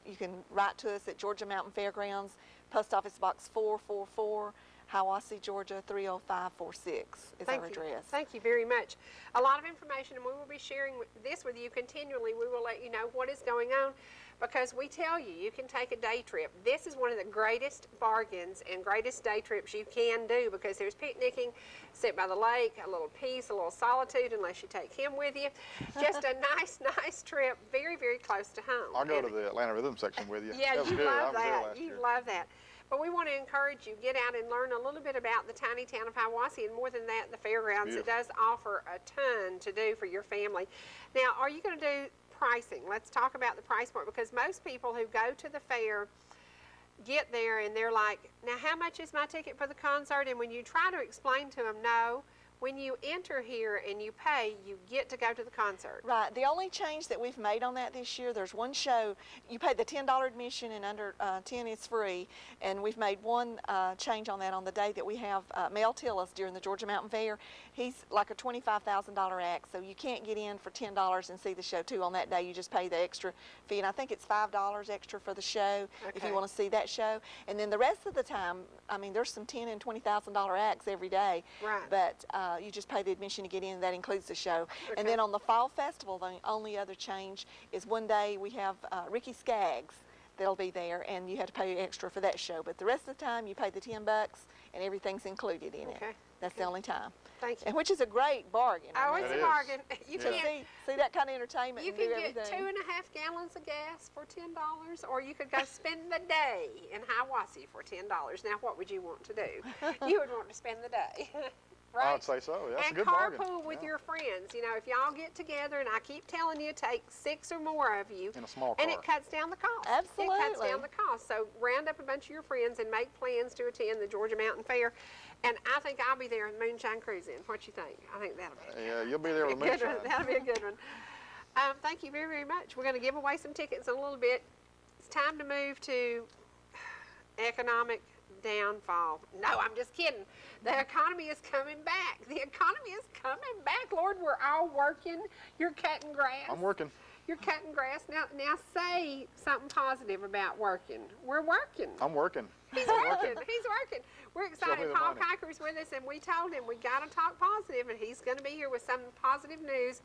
you can write to us at Georgia Mountain Fairgrounds, Post Office Box 444, Hiawassee, Georgia 30546 is our address. Thank you very much. A lot of information, and we will be sharing this with you continually. We will let you know what is going on, because we tell you, you can take a day trip. This is one of the greatest bargains and greatest day trips you can do, because there's picnicking, sit by the lake, a little peace, a little solitude, unless you take him with you. Just a nice trip, very, very close to home. I'll go to the Atlanta Rhythm section with you. Yeah, That was you good. I love was there that. last You year. love that. But we want to encourage you, get out and learn a little bit about the tiny town of Hiawassee, and more than that, the fairgrounds. It does offer a ton to do for your family. Now, are you going to do pricing? Let's talk about the price point, because most people who go to the fair get there and they're like, now how much is my ticket for the concert? And when you try to explain to them, no, when you enter here and you pay, you get to go to the concert. Right. The only change that we've made on that this year, there's one show, you pay the $10 admission and under 10 is free, and we've made one change on that on the day that we have Mel Tillis during the Georgia Mountain Fair. He's like a $25,000 act, so you can't get in for $10 and see the show too on that day. You just pay the extra fee, and I think it's $5 extra for the show if you want to see that show. And then the rest of the time, I mean, there's some $10,000 and $20,000 acts every day, Right. but you just pay the admission to get in. That includes the show. And then on the Fall Festival, the only other change is one day we have Ricky Skaggs that'll be there, and you have to pay extra for that show. But the rest of the time, you pay the $10 and everything's included in it. Okay. That's the only time. Thank you. And which is a great bargain. Oh, I mean, it's It a is. bargain. You Yeah. can't. see that kind of entertainment You and do can get everything. 2.5 gallons of gas for $10, or you could go spend the day in Hiawassee for $10. Now, what would you want to do? You would want to spend the day, right? I'd say so. That's And a good bargain. carpool with Yeah. your friends. You know, if y'all get together, and I keep telling you, take 6 or more of you, In a small and car. it cuts down the cost. It cuts Absolutely. down the cost. So round up a bunch of your friends and make plans to attend the Georgia Mountain Fair. And I think I'll be there in Moonshine Cruising. What you think? I think that'll be Yeah, you'll be there with a good moonshine. one. That'll be a good one. Thank you very, very much. We're going to give away some tickets in a little bit. It's time to move to economic downfall. No, I'm just kidding. The economy is coming back. The economy is coming back. Lord, we're all working. You're cutting grass. I'm working. You're cutting grass. Now say something positive about working. We're working. I'm working. He's working. He's working. We're Show me excited. the Paul money. Kiker's with us, and we told him we got to talk positive, and he's going to be here with some positive news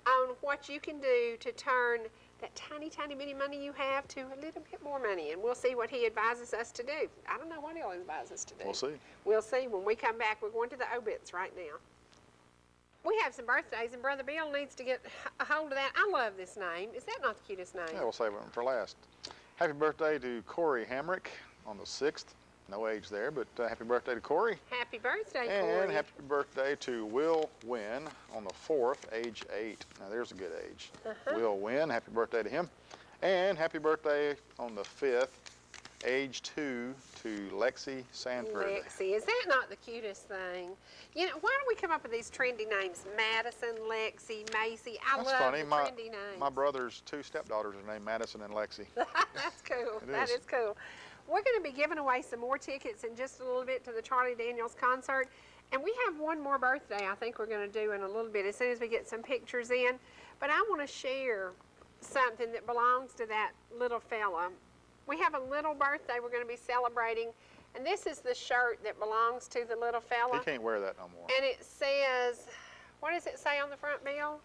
on what you can do to turn that tiny, tiny bitty money you have to a little bit more money, and we'll see what he advises us to do. I don't know what he'll advise us to do. We'll see. We'll see when we come back. We're going to the obits right now. We have some birthdays, and Brother Bill needs to get a hold of that. I love this name. Is that not the cutest name? Yeah, we'll save one for last. Happy birthday to Corey Hamrick on the 6th. No age there, but happy birthday to Corey. Happy birthday, And Corey. happy birthday to Will Wynn on the 4th, age 8. Now there's a good age. Will Wynn, happy birthday to him. And happy birthday on the 5th, age 2, to Lexi Sanford. Lexi, is that not the cutest thing? You know, why don't we come up with these trendy names? Madison, Lexi, Macy. I That's love funny. the trendy names. My brother's 2 stepdaughters are named Madison and Lexi. That's cool. It That is. is cool. We're going to be giving away some more tickets in just a little bit to the Charlie Daniels concert. And we have one more birthday I think we're going to do in a little bit as soon as we get some pictures in. But I want to share something that belongs to that little fella. We have a little birthday we're going to be celebrating. And this is the shirt that belongs to the little fella. He can't wear that no more. And it says, what does it say on the front, Bill?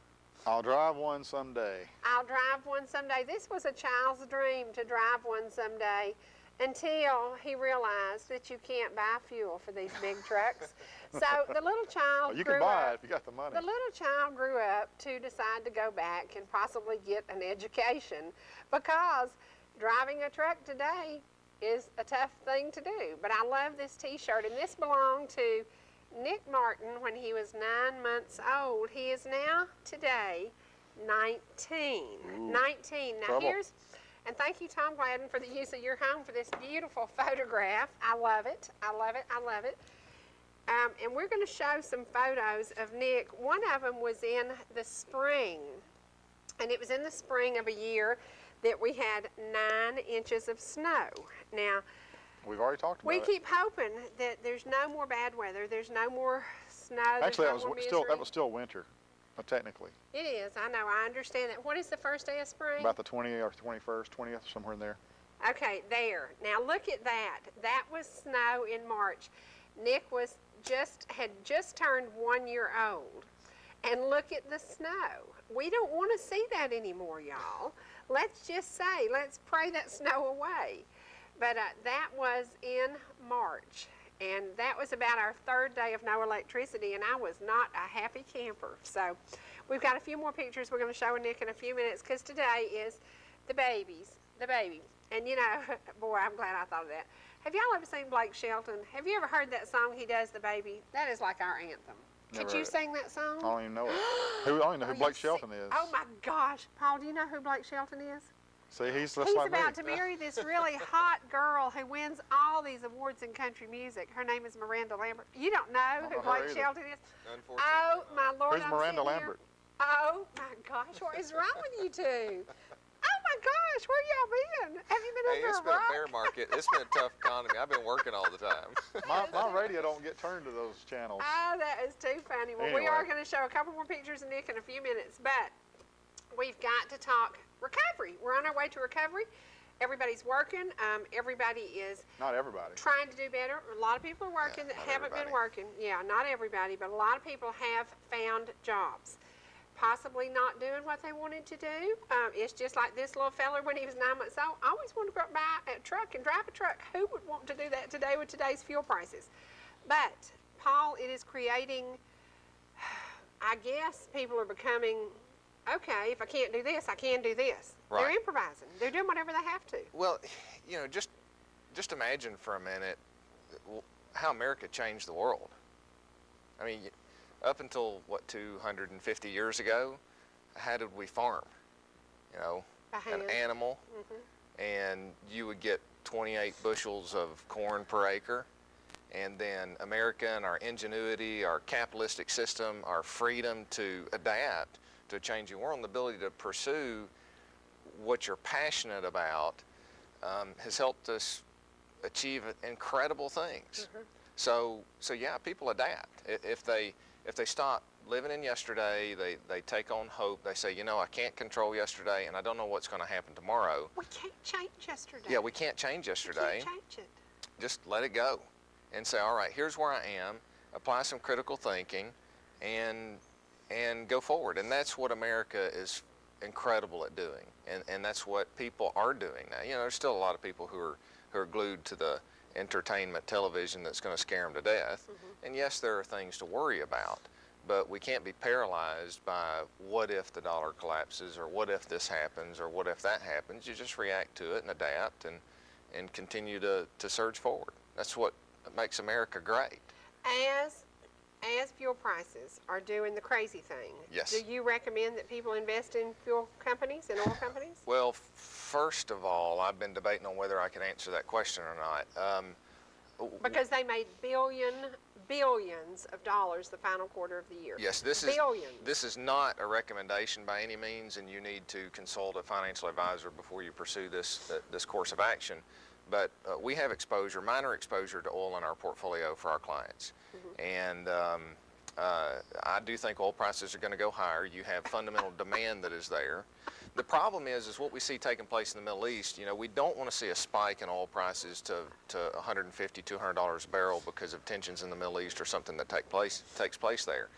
I'll drive one someday. I'll drive one someday. This was a child's dream, to drive one someday, until he realized that you can't buy fuel for these big trucks. So the little child Well, you grew can buy up. it if you got the money. The little child grew up to decide to go back and possibly get an education, because driving a truck today is a tough thing to do. But I love this T-shirt, and this belonged to Nick Martin when he was 9 months old. He is now today 19. Ooh, 19. Now trouble. and thank you, Tom Gladden, for the use of your home for this beautiful photograph. I love it. I love it. I love it. And we're going to show some photos of Nick. One of them was in the spring, and it was in the spring of a year that we had 9 inches of snow. Now, We've already talked about we it. keep hoping that there's no more bad weather. There's no more snow. Actually, there's no more that was still winter. technically. It is. I know. I understand that. What is the first day of spring? About the 20th or 21st, 20th, somewhere in there. Okay, there. Now look at that. That was snow in March. Nick had just turned 1 year old. And look at the snow. We don't want to see that anymore, y'all. Let's just say, let's pray that snow away. But that was in March. And that was about our third day of no electricity, and I was not a happy camper. So we've got a few more pictures we're going to show Nick in a few minutes, because today is the baby. And you know, boy, I'm glad I thought of that. Have y'all ever seen Blake Shelton? Have you ever heard that song he does, The Baby? That is like our anthem. Never Could you heard it. sing that song? I don't even know it. I don't even know who Blake Shelton is. Oh my gosh. Paul, do you know who Blake Shelton is? See, he's He's like about me. to marry this really hot girl who wins all these awards in country music. Her name is Miranda Lambert. You don't know who don't know her Blake either. Shelton is? Unfortunately. Oh my Lord. Who's I'm Miranda sitting here. Lambert? Oh my gosh, what is wrong with you two? Oh my gosh, where y'all been? Have you been Hey, under it's a been rock? a bear market. It's been a tough economy. I've been working all the time. My radio don't get turned to those channels. Oh, that is too funny. Well, we Anyway. are going to show a couple more pictures of Nick in a few minutes, but we've got to talk recovery. We're on our way to recovery. Everybody's working. Everybody is Not everybody. trying to do better. A lot of people are working that not haven't been everybody. working. Yeah, not everybody, but a lot of people have found jobs. Possibly not doing what they wanted to do. It's just like this little fella when he was 9 months old. I always wanted to go out and buy a truck and drive a truck. Who would want to do that today with today's fuel prices? But, Paul, it is creating, I guess people are becoming, okay, if I can't do this, I can do this. They're Right. improvising. They're doing whatever they have to. Well, you know, just imagine for a minute how America changed the world. I mean, up until, what, 250 years ago, how did we farm? You know, By hand. an animal, and you would get 28 bushels of corn per acre. And then America and our ingenuity, our capitalistic system, our freedom to adapt to a changing world, and the ability to pursue what you're passionate about has helped us achieve incredible things. So yeah, people adapt. If they stop living in yesterday, they take on hope. They say, you know, I can't control yesterday, and I don't know what's going to happen tomorrow. We can't change yesterday. Yeah, we can't change yesterday. We can't change it. Just let it go and say, all right, here's where I am. Apply some critical thinking, and go forward. And that's what America is incredible at doing, and that's what people are doing now. You know, there's still a lot of people who are glued to the entertainment television that's going to scare them to death. And yes, there are things to worry about, but we can't be paralyzed by what if the dollar collapses, or what if this happens, or what if that happens. You just react to it and adapt and continue to surge forward. That's what makes America great. As fuel prices are doing the crazy thing, Yes. do you recommend that people invest in fuel companies and oil companies? Well, first of all, I've been debating on whether I can answer that question or not. Because they made billions of dollars the final quarter of the year. Yes, this is not a recommendation by any means, and you need to consult a financial advisor before you pursue this course of action. But we have minor exposure to oil in our portfolio for our clients. And I do think oil prices are going to go higher. You have fundamental demand that is there. The problem is what we see taking place in the Middle East. You know, we don't want to see a spike in oil prices to $150, $200 a barrel because of tensions in the Middle East or something that takes place there.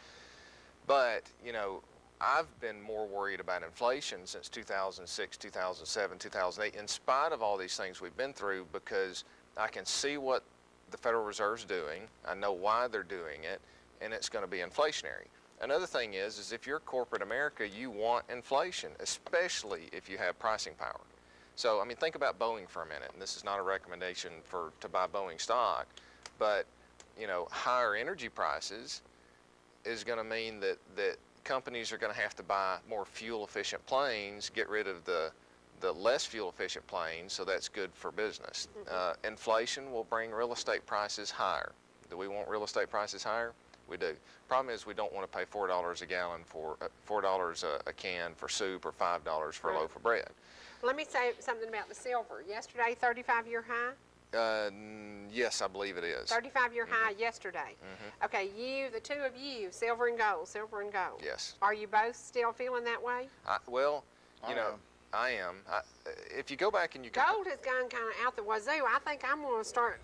But, you know, I've been more worried about inflation since 2006, 2007, 2008, in spite of all these things we've been through, because I can see what the Federal Reserve's doing. I know why they're doing it, and it's going to be inflationary. Another thing is if you're corporate America, you want inflation, especially if you have pricing power. So, I mean, think about Boeing for a minute, and this is not a recommendation to buy Boeing stock, but, you know, higher energy prices is going to mean that companies are going to have to buy more fuel-efficient planes, get rid of the less fuel-efficient planes, so that's good for business. Inflation will bring real estate prices higher. Do we want real estate prices higher? We do. Problem is we don't want to pay $4 a gallon for $4 a can for soup, or $5 for a loaf of bread. Let me say something about the silver. Yesterday, 35-year high. Yes, I believe it is. 35-year high yesterday. Okay, the two of you, silver and gold, silver and gold. Yes. Are you both still feeling that way? Well, I you know, am. I am. If you go back and you Gold has gone kind of out the wazoo. I think I'm going to start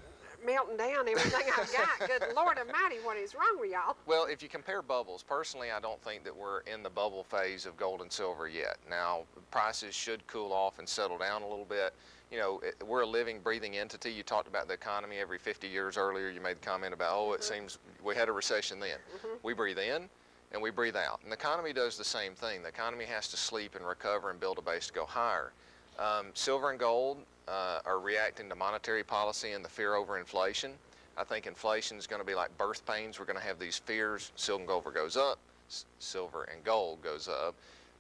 melting down everything I've got. Good Lord Almighty, what is wrong with y'all? Well, if you compare bubbles, personally, I don't think that we're in the bubble phase of gold and silver yet. Now, prices should cool off and settle down a little bit. You know, we're a living, breathing entity. You talked about the economy every 50 years earlier. You made the comment about, oh, it seems we had a recession then. We breathe in and we breathe out. And the economy does the same thing. The economy has to sleep and recover and build a base to go higher. Silver and gold are reacting to monetary policy and the fear over inflation. I think inflation is going to be like birth pains. We're going to have these fears. Silver and gold goes up, silver and gold goes up,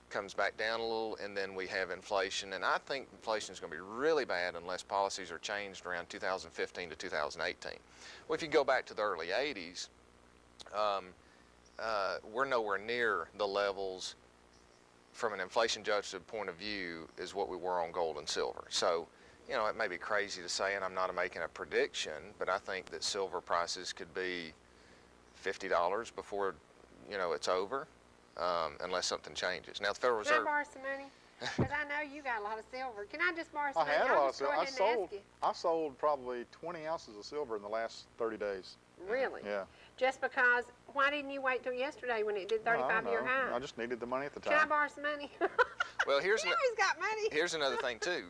comes back down a little, and then we have inflation. And I think inflation is going to be really bad unless policies are changed around 2015 to 2018. Well, if you go back to the early 80s, we're nowhere near the levels from an inflation-adjusted point of view is what we were on gold and silver. So, you know, it may be crazy to say, and I'm not making a prediction, but I think that silver prices could be $50 before, you know, it's over, unless something changes. Now, the Federal Can I Reserve... borrow some money? Because I know you got a lot of silver. Can I just borrow some I money? had a I'll lot of just go silver. ahead and ask you. I sold probably 20 ounces of silver in the last 30 days. Really? Yeah. Just because, why didn't you wait till yesterday when it did No, I don't 35-year know. high? I just needed the money at the Can I time. borrow some money? Well, here's now he's got money. here's another thing, too.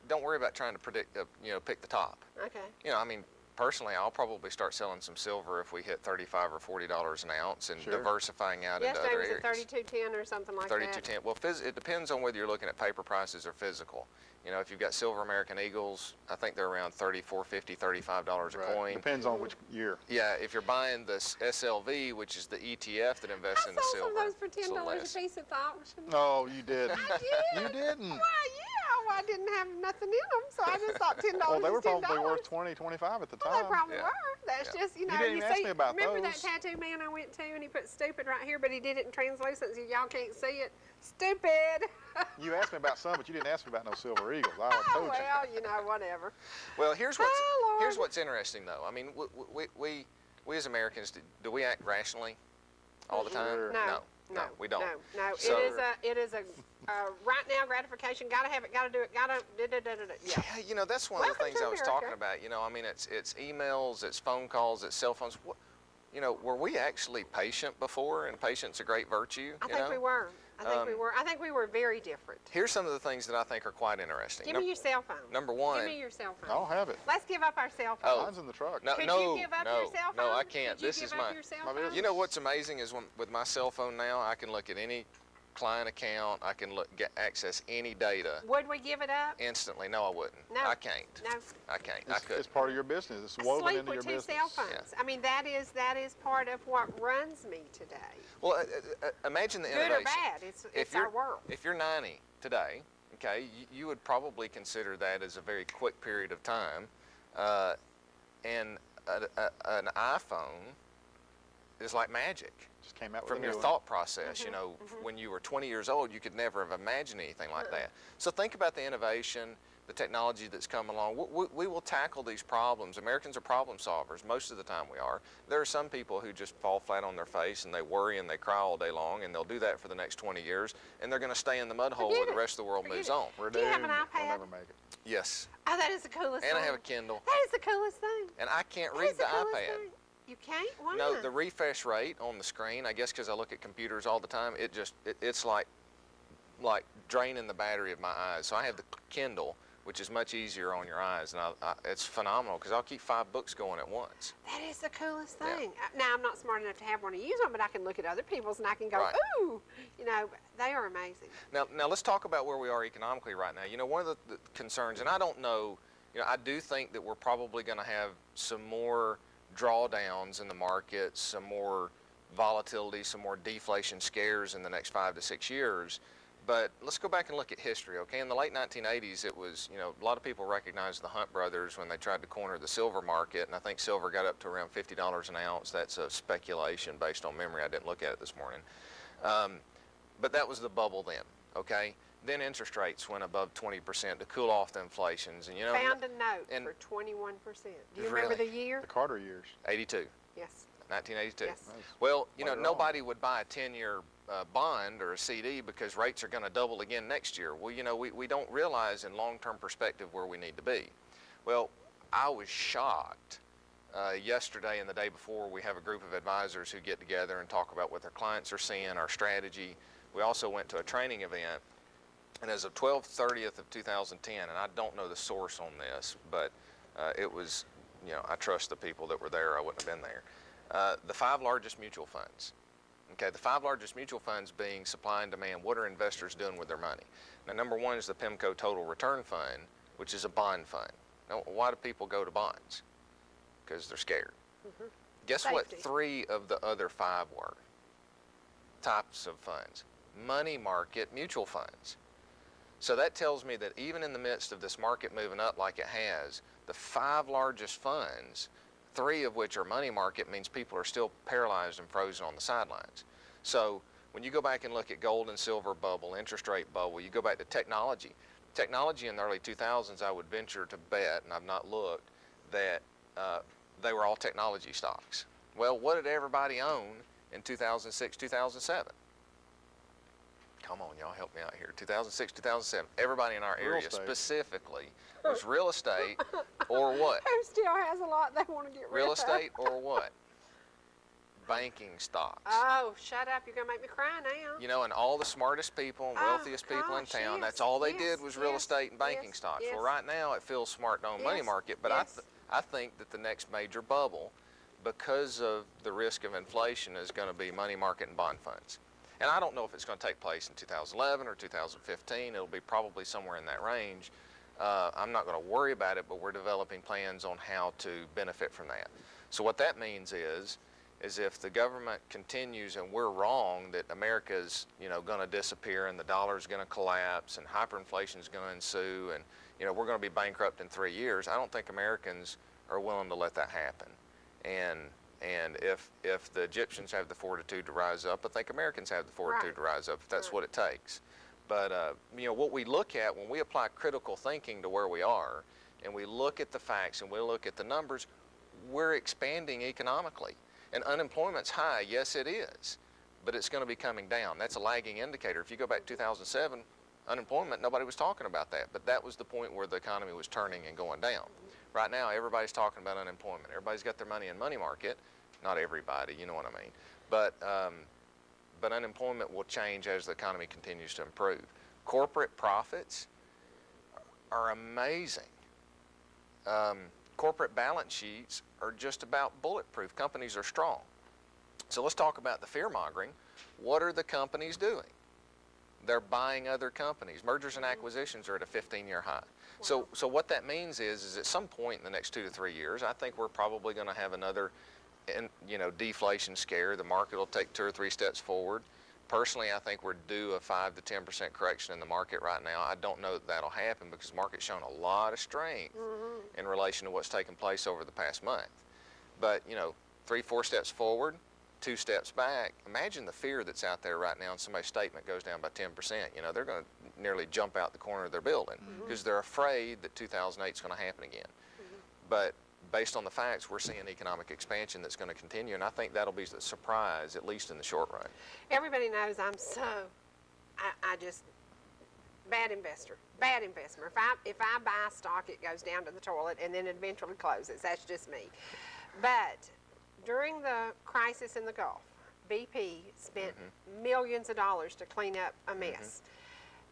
Don't worry about trying to predict, you know, pick the top. Okay. You know, I mean, personally, I'll probably start selling some silver if we hit $35 or $40 an ounce and Sure. diversifying out into Yesterday other was areas. at 32.10 or something like that. 32.10. Well, it depends on whether you're looking at paper prices or physical. You know, if you've got silver American Eagles, I think they're around $34.50, $35 a Right. coin. Depends on which year. Yeah, if you're buying the SLV, which is the ETF that invests I in the sold silver, some of those for it's a little $10 less. a piece at the auction. No, you didn't. I did. You didn't. Why, yeah. Well, I didn't have nothing in them, so I just thought $10 Well, they were is $10. probably worth 20, 25 at the time. Well, they probably Yeah. were. That's Yeah. just, you know, You didn't even ask me about remember those. that tattoo man I went to and he put stupid right here, but he did it in translucent so y'all can't see it? Stupid. You asked me about some, but you didn't ask me about no silver eagles. I Oh, told you. well, you know, whatever. Well, here's Oh, Lord. what's interesting, though. I mean, we as Americans, do we act rationally all the time? Sure. No, we don't. No, So- it is a right now gratification. Gotta have it. Gotta do it. Gotta yeah. Yeah, you know, that's one of the Welcome things to I was America. talking about. You know, I mean, it's emails, it's phone calls, it's cell phones. You know, were we actually patient before? And patience a great virtue. I you think know? we were. I think we were very different. Here's some of the things that I think are quite interesting. Give me your cell phone. Number one. Give me your cell phone. I don't have it. Let's give up our cell phone. Oh. Mine's in the truck. No, Could no, you give up no, your cell phone? no, I can't. Could you This give is up my. your cell my phone? business. You know what's amazing is with my cell phone now, I can look at any client account. I can access any data Would we give it up? instantly. No, I wouldn't. No. I can't. No. I can't. I It's couldn't. part of your business. It's I woven sleep into your with two business. cell phones. I mean, that is part of what runs me today. Well, imagine the Good innovation. or bad, it's If our you're- world. If you're 90 today, okay, you would probably consider that as a very quick period of time, and an iPhone is like magic. Just came out with From a new your one. thought process, you know, when you were 20 years old, you could never have imagined anything like that. So think about the innovation, the technology that's come along. We will tackle these problems. Americans are problem solvers. Most of the time we are. There are some people who just fall flat on their face and they worry and they cry all day long, and they'll do that for the next 20 years, and they're going to stay in the mud hole where Forget the it. rest of the world Forget moves it. on. We're Do you have an doomed. We'll iPad? never make it. Yes. Oh, that is the coolest And thing. I have a Kindle. That is the coolest thing. And I can't That read is the coolest iPad. thing. You can't? Why No, not? the refresh rate on the screen, I guess because I look at computers all the time, it's like draining the battery of my eyes. So I have the Kindle, which is much easier on your eyes, and it's phenomenal because I'll keep 5 books going at once. That is the coolest Yeah. thing. Now, I'm not smart enough to have one to use one, but I can look at other people's and I can go, Right. ooh, you know, they are amazing. Now let's talk about where we are economically right now. You know, one of the concerns, and I don't know, you know, I do think that we're probably going to have some more drawdowns in the market, some more volatility, some more deflation scares in the next 5 to 6 years. But let's go back and look at history, okay? In the late 1980s, it was, you know, a lot of people recognized the Hunt brothers when they tried to corner the silver market, and I think silver got up to around $50 an ounce. That's a speculation based on memory. I didn't look at it this morning. But that was the bubble then, okay? Then interest rates went above 20% to cool off the inflations, and Found a note and- for 21%. Do you remember Really? the year? The Carter years. 82. Yes. 1982. Yes. Well, Later on. nobody would buy a 10-year bond or a CD because rates are going to double again next year. Well, we don't realize in long-term perspective where we need to be. Well, I was shocked. Yesterday and the day before, we have a group of advisors who get together and talk about what their clients are seeing, our strategy. We also went to a training event, and as of 12/30th of 2010, and I don't know the source on this, but it was, I trust the people that were there. I wouldn't have been there. The 5 largest mutual funds. Okay, the 5 largest mutual funds being supply and demand. What are investors doing with their money? Now, number 1 is the PIMCO Total Return Fund, which is a bond fund. Now, why do people go to bonds? Because they're scared. Guess what Safety. 3 of the other 5 were? Types of funds. Money market mutual funds. So that tells me that even in the midst of this market moving up like it has, the 5 largest funds, 3 of which are money market, means people are still paralyzed and frozen on the sidelines. So when you go back and look at gold and silver bubble, interest rate bubble, you go back to technology. Technology in the early 2000s, I would venture to bet, and I've not looked, that they were all technology stocks. Well, what did everybody own in 2006, 2007? Come on, y'all, help me out here. 2006, 2007, everybody in our Real area estate. specifically was real estate or what? Who still has a lot they want to get rid Real of? estate or what? Banking stocks. Oh, shut up. You're going to make me cry now. And all the smartest people and Oh, wealthiest people in gosh, town, yes, that's all they yes, did was real yes, estate and banking yes, stocks. yes. Well, right now it feels smart to own money Yes, market, but yes. I think that the next major bubble, because of the risk of inflation, is going to be money market and bond funds. And I don't know if it's going to take place in 2011 or 2015. It'll be probably somewhere in that range. I'm not going to worry about it, but we're developing plans on how to benefit from that. So what that means is if the government continues and we're wrong that America's, going to disappear and the dollar's going to collapse and hyperinflation is going to ensue and, we're going to be bankrupt in 3 years, I don't think Americans are willing to let that happen. And if the Egyptians have the fortitude to rise up, I think Americans have the fortitude to rise up if that's what it takes. But, what we look at when we apply critical thinking to where we are and we look at the facts and we look at the numbers, we're expanding economically. And unemployment's high, yes it is, but it's going to be coming down. That's a lagging indicator. If you go back to 2007, unemployment, nobody was talking about that, but that was the point where the economy was turning and going down. Right now, everybody's talking about unemployment. Everybody's got their money in money market. Not everybody, you know what I mean. But unemployment will change as the economy continues to improve. Corporate profits are amazing. Corporate balance sheets are just about bulletproof. Companies are strong. So let's talk about the fear-mongering. What are the companies doing? They're buying other companies. Mergers and acquisitions are at a 15-year high. Wow. So what that means is at some point in the next 2 to 3 years, I think we're probably going to have another deflation scare. The market will take 2 or 3 steps forward. Personally, I think we're due a 5 to 10% correction in the market right now. I don't know that that'll happen because the market's shown a lot of strength in relation to what's taken place over the past month. But, 3, 4 steps forward, 2 steps back. Imagine the fear that's out there right now and somebody's statement goes down by 10%. They're going to nearly jump out the corner of their building because they're afraid that 2008 is going to happen again. But based on the facts, we're seeing economic expansion that's going to continue, and I think that'll be the surprise, at least in the short run. Everybody knows I'm I just, bad investor, bad investment. If I buy stock, it goes down to the toilet and then eventually closes. That's just me. But during the crisis in the Gulf, BP spent millions of dollars to clean up a mess.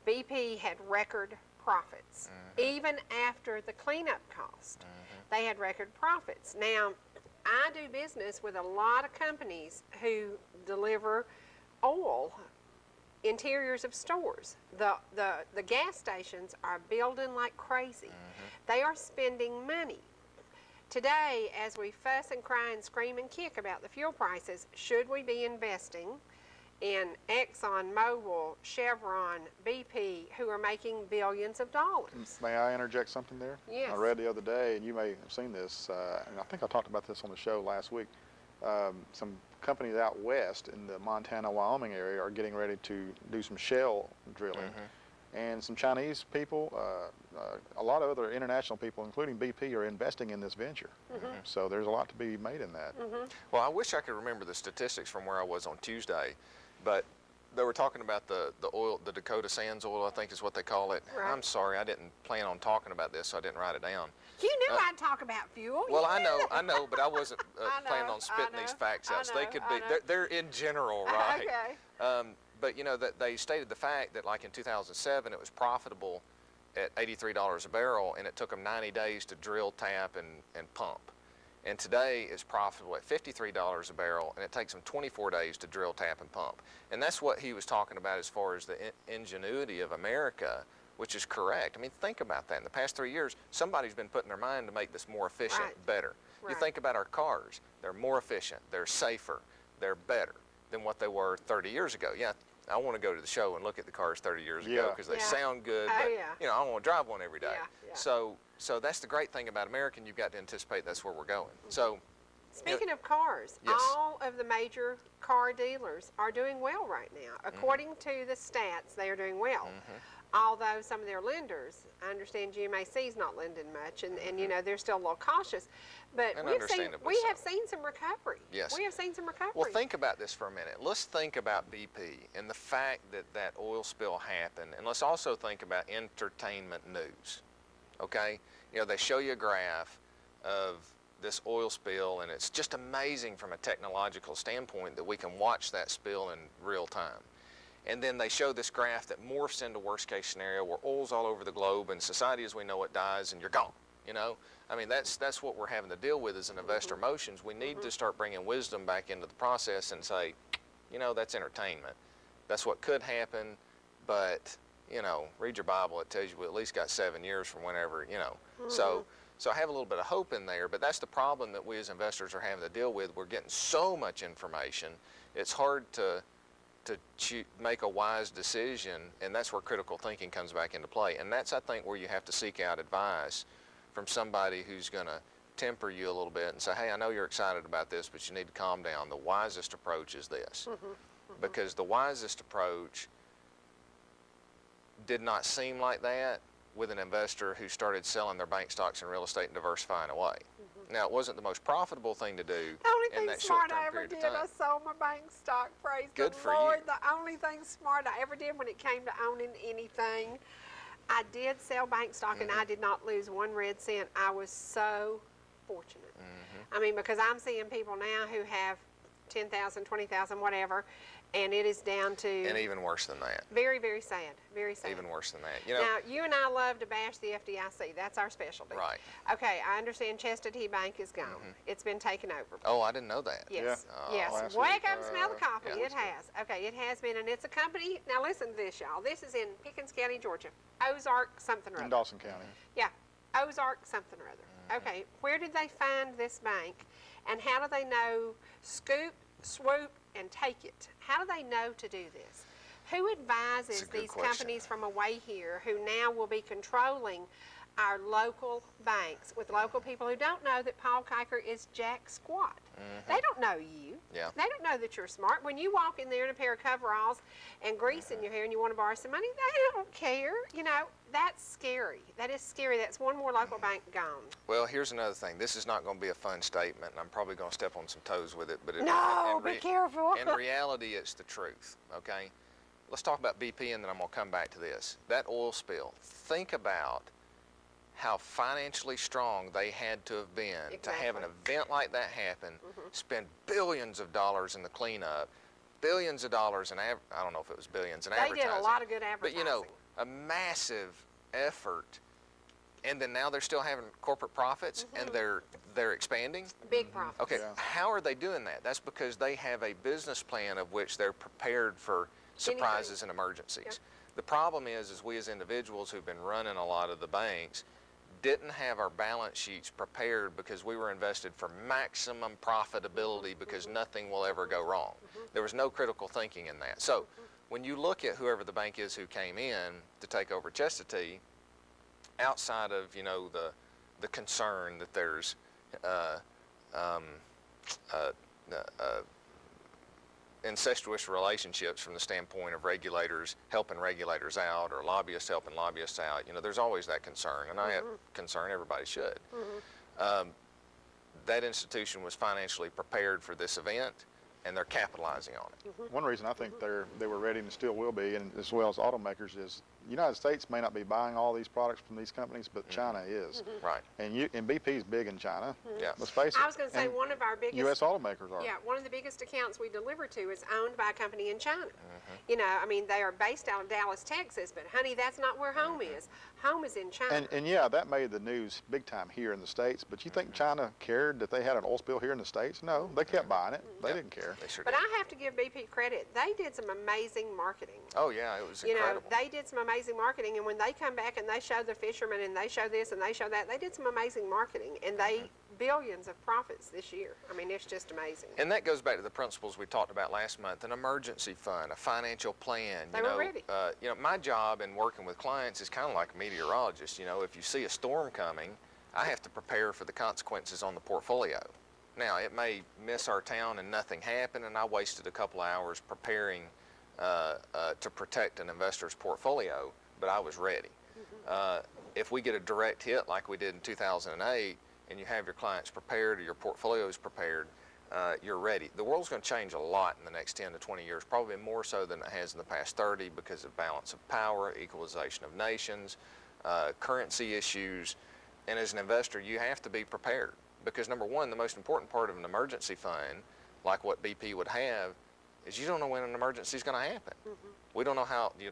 BP had record profits. Even after the cleanup cost, they had record profits. Now, I do business with a lot of companies who deliver oil, interiors of stores. The gas stations are building like crazy. They are spending money. Today, as we fuss and cry and scream and kick about the fuel prices, should we be investing in Exxon, Mobil, Chevron, BP, who are making billions of dollars? May I interject something there? Yes. I read the other day, and you may have seen this, and I think I talked about this on the show last week. Some companies out west in the Montana, Wyoming area are getting ready to do some shale drilling. and some Chinese people, a lot of other international people, including BP, are investing in this venture. So there's a lot to be made in that. Well, I wish I could remember the statistics from where I was on Tuesday, but they were talking about the oil, the Dakota Sands oil, I think is what they call it. Right. I'm sorry, I didn't plan on talking about this, so I didn't write it down. You knew I'd talk about fuel. Well, You I know, but I wasn't I know, planning on spitting I these know, facts I out. So they know, could I be, know. they're in general, right? Okay. But you know, that they stated the fact that like in 2007, it was profitable at $83 a barrel, and it took them 90 days to drill, tap, and pump. And today it's profitable at $53 a barrel, and it takes them 24 days to drill, tap, and pump. And that's what he was talking about as far as the ingenuity of America, which is correct. I mean, think about that. In the past 3 years, somebody's been putting their mind to make this more efficient, Right. better. You Right. think about our cars. They're more efficient, they're safer, they're better than what they were 30 years ago. Yeah, I want to go to the show and look at the cars 30 years ago Yeah. because they Yeah. sound good, Oh, but yeah. you know, I want to drive one every day. Yeah, yeah. So that's the great thing about America, and you've got to anticipate that's where we're going. So Speaking of cars, Yes. all of the major car dealers are doing well right now. According to the stats, they are doing well. Although some of their lenders, I understand GMAC is not lending much, and you know they're still a little cautious. But And we have understandably so. seen some recovery. Yes. We have seen some recovery. Well, think about this for a minute. Let's think about BP and the fact that that oil spill happened, and let's also think about entertainment news, okay? You know, they show you a graph of this oil spill, and it's just amazing from a technological standpoint that we can watch that spill in real time. And then they show this graph that morphs into worst case scenario where oil's all over the globe and society as we know it dies and you're gone, you know? I mean, that's what we're having to deal with as an investor motions. We need to start bringing wisdom back into the process and say, you know, that's entertainment. That's what could happen, but, you know, read your Bible. It tells you we at least got 7 years from whenever, you know. So I have a little bit of hope in there, but that's the problem that we as investors are having to deal with. We're getting so much information, it's hard to make a wise decision, and that's where critical thinking comes back into play. And that's, I think, where you have to seek out advice from somebody who's going to temper you a little bit and say, hey, I know you're excited about this, but you need to calm down. The wisest approach is this. Because the wisest approach did not seem like that with an investor who started selling their bank stocks and real estate and diversifying away. Now, it wasn't the most profitable thing to do The only in thing that smart short-term I ever period of did, time. I sold my bank stock. Praise Good the for Lord. you. The only thing smart I ever did when it came to owning anything, I did sell bank stock, and I did not lose 1 red cent. I was so fortunate. I mean, because I'm seeing people now who have 10,000, 20,000, whatever, and it is down to And even worse than that. very, very sad. Very sad. Even worse than that. You know, Now, you and I love to bash the FDIC. That's our specialty. Right. Okay, I understand Chestatee Bank is gone. It's been taken over. oh, I didn't know that. Yes, Yeah. yes. last Wake week, up and smell the coffee. yeah. It has. Okay, it has been, and it's a company. Now listen to this, y'all. This is in Pickens County, Georgia. Ozark something or In other. Dawson County. Yeah, Ozark something or other. Okay, where did they find this bank, and how do they know scoop, swoop, and take it? How do they know to do this? Who advises That's a good these question. companies from away here who now will be controlling our local banks with local people who don't know that Paul Kiker is jack squat? They don't know you. Yeah. They don't know that you're smart. When you walk in there in a pair of coveralls and grease in your hair and you want to borrow some money, they don't care. You know, that's scary. That is scary. That's one more local bank gone. Well, here's another thing. This is not going to be a fun statement, and I'm probably going to step on some toes with it. But No, be careful. In reality, it's the truth, okay? Let's talk about BP, and then I'm going to come back to this. That oil spill, think about how financially strong they had to have been to have an Exactly. event like that happen, spend billions of dollars in the cleanup, billions of dollars in, I don't know if it was billions in They advertising. did a lot of good But advertising. you know, a massive effort, and then now they're still having corporate profits, and they're expanding. Big profits. Okay, Yeah. how are they doing that? That's because they have a business plan of which they're prepared for surprises and emergencies. Yeah. The problem is we as individuals who've been running a lot of the banks didn't have our balance sheets prepared because we were invested for maximum profitability because nothing will ever go wrong. There was no critical thinking in that. So when you look at whoever the bank is who came in to take over Chestatee, outside of, you know, the concern that there's incestuous relationships from the standpoint of regulators helping regulators out or lobbyists helping lobbyists out. You know, there's always that concern, and I have concern, everybody should. That institution was financially prepared for this event, and they're capitalizing on it. One reason I think they were ready and still will be, and as well as automakers, is the United States may not be buying all these products from these companies, but China is. Right. And BP's big in China. Yeah. Let's face it. I was going to say and one of our biggest U.S. automakers are. Yeah, one of the biggest accounts we deliver to is owned by a company in China. You know, I mean, they are based out of Dallas, Texas, but honey, that's not where home is. Home is in China. And yeah, that made the news big time here in the States, but you think China cared that they had an oil spill here in the States? No, they kept buying it. They didn't care. They sure But did. I have to give BP credit. They did some amazing marketing. Oh yeah, it was You know, incredible. they did some amazing marketing, and when they come back and they show the fishermen and they show this and they show that, they did some amazing marketing, and they billions of profits this year. I mean, it's just amazing. And that goes back to the principles we talked about last month: an emergency fund, a financial plan. They were ready. You know, my job in working with clients is kind of like a meteorologist. You know, if you see a storm coming, I have to prepare for the consequences on the portfolio. Now, it may miss our town and nothing happened, and I wasted a couple of hours preparing to protect an investor's portfolio, but I was ready. If we get a direct hit like we did in 2008, and you have your clients prepared or your portfolio is prepared, you're ready. The world's going to change a lot in the next 10 to 20 years, probably more so than it has in the past 30 because of balance of power, equalization of nations, currency issues, and as an investor, you have to be prepared because number one, the most important part of an emergency fund, like what BP would have, is you don't know when an emergency is going to happen. We don't know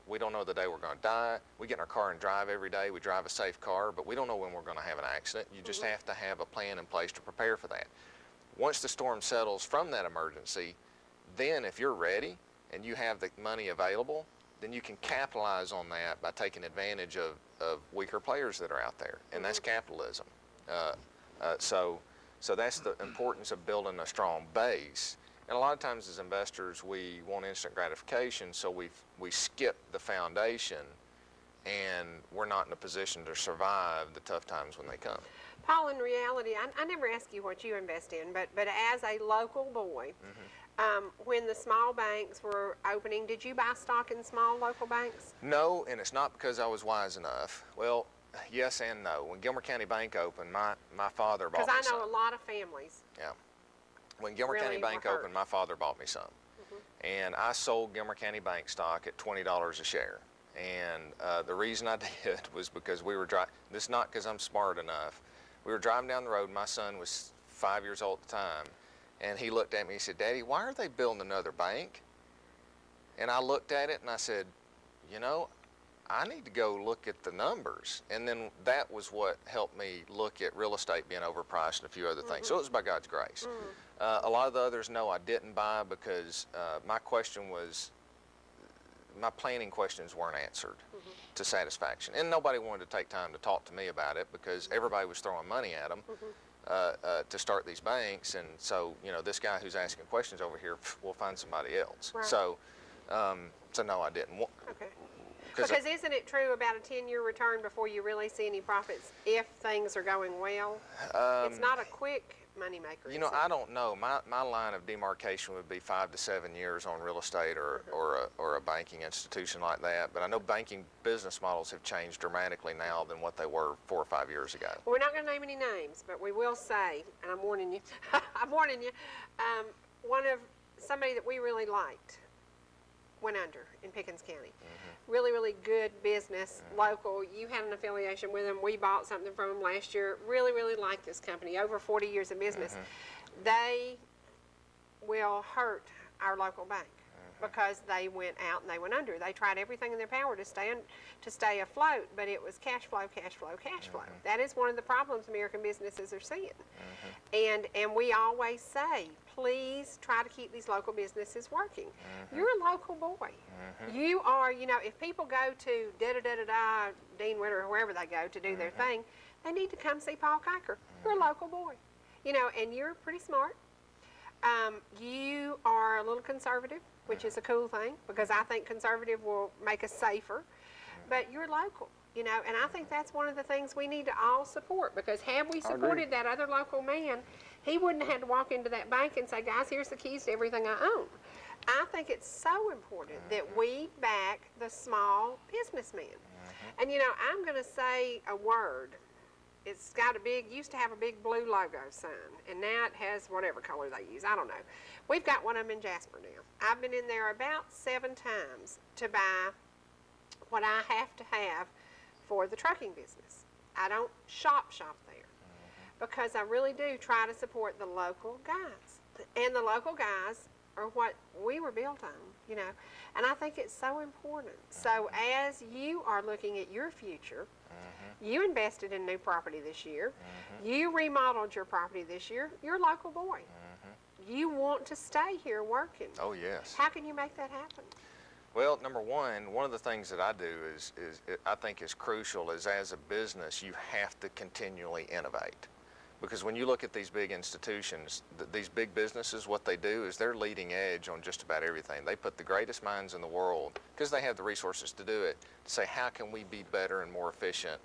we don't know the day we're going to die. We get in our car and drive every day. We drive a safe car, but we don't know when we're going to have an accident. You just have to have a plan in place to prepare for that. Once the storm settles from that emergency, then if you're ready and you have the money available, then you can capitalize on that by taking advantage of weaker players that are out there, and that's capitalism. So that's the importance of building a strong base. And a lot of times as investors, we want instant gratification, so we skip the foundation, and we're not in a position to survive the tough times when they come. Paul, in reality, I never ask you what you invest in, but as a local boy, when the small banks were opening, did you buy stock in small local banks? No, and it's not because I was wise enough. Well, yes and no. When Gilmer County Bank opened, my father bought me some. Because I know a lot of families. Yeah. When Gilmer Really County Bank were hurt. opened, my father bought me some. And I sold Gilmer County Bank stock at $20 a share. And the reason I did was because we were driving, this is not because I'm smart enough. We were driving down the road, my son was 5 years old at the time, and he looked at me, he said, "Daddy, why are they building another bank?" And I looked at it and I said, you know, I need to go look at the numbers. And then that was what helped me look at real estate being overpriced and a few other things. So it was by God's grace. A lot of the others, no, I didn't buy because my planning questions weren't answered to satisfaction. And nobody wanted to take time to talk to me about it because everybody was throwing money at them to start these banks. And so, you know, this guy who's asking questions over here, we'll find somebody else. Right. So no, I didn't. Okay. Because isn't it true about a 10-year return before you really see any profits if things are going well? It's not a quick moneymaker. You know, I don't know. My line of demarcation would be 5 to 7 years on real estate or a banking institution like that. But I know banking business models have changed dramatically now than what they were 4 or 5 years ago. Well, we're not going to name any names, but we will say, and I'm warning you, somebody that we really liked went under in Pickens County. Really, really good business, local. You had an affiliation with them. We bought something from them last year. Really, really like this company. Over 40 years of business. They will hurt our local bank because they went out and they went under. They tried everything in their power to stay afloat, but it was cash flow, cash flow, cash flow. That is one of the problems American businesses are seeing. And we always say, please try to keep these local businesses working. You're a local boy. You are, you know, if people go to Dean Witter or wherever they go to do their thing, they need to come see Paul Kiker. You're a local boy, you know, and you're pretty smart. You are a little conservative, which is a cool thing because I think conservative will make us safer, but you're local. You know, and I think that's one of the things we need to all support because had we supported that other local man, he wouldn't have had to walk into that bank and say, guys, here's the keys to everything I own. I think it's so important that we back the small businessmen. And you know, I'm going to say a word. It's got a big, used to have a big blue logo sign, and now it has whatever color they use. I don't know. We've got one of them in Jasper now. I've been in there about 7 times to buy what I have to have for the trucking business. I don't shop there because I really do try to support the local guys. And the local guys are what we were built on, you know. And I think it's so important. So as you are looking at your future, you invested in new property this year. You remodeled your property this year. You're a local boy. You want to stay here working. Oh, yes. How can you make that happen? Well, number one of the things that I do is I think is crucial is as a business, you have to continually innovate. Because when you look at these big institutions, these big businesses, what they do is they're leading edge on just about everything. They put the greatest minds in the world, because they have the resources to do it, to say how can we be better and more efficient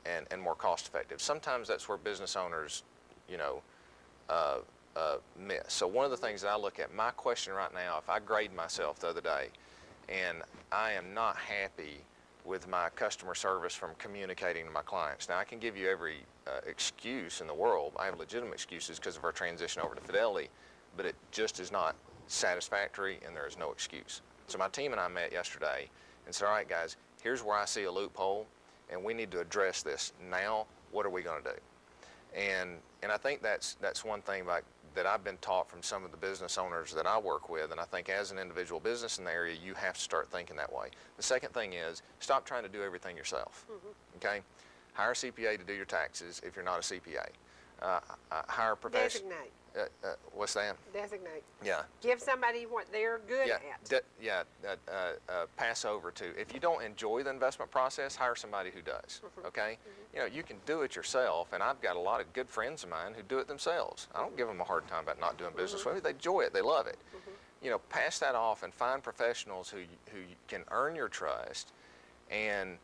and more cost effective. Sometimes that's where business owners, you know, miss. So one of the things that I look at, my question right now, if I grade myself the other day and I am not happy with my customer service from communicating to my clients. Now, I can give you every excuse in the world. I have legitimate excuses because of our transition over to Fidelity, but it just is not satisfactory, and there is no excuse. So my team and I met yesterday and said, all right, guys, here's where I see a loophole, and we need to address this now. What are we going to do? And I think that's one thing that I've been taught from some of the business owners that I work with, and I think as an individual business in the area, you have to start thinking that way. The second thing is stop trying to do everything yourself, okay? Hire a CPA to do your taxes if you're not a CPA. Hire a professional. Designate. What's that? Designate. Yeah. Give somebody what they're good at. Pass over to. If you don't enjoy the investment process, hire somebody who does, okay? You know, you can do it yourself, and I've got a lot of good friends of mine who do it themselves. I don't give them a hard time about not doing business with me. They enjoy it. They love it. You know, pass that off and find professionals who can earn your trust and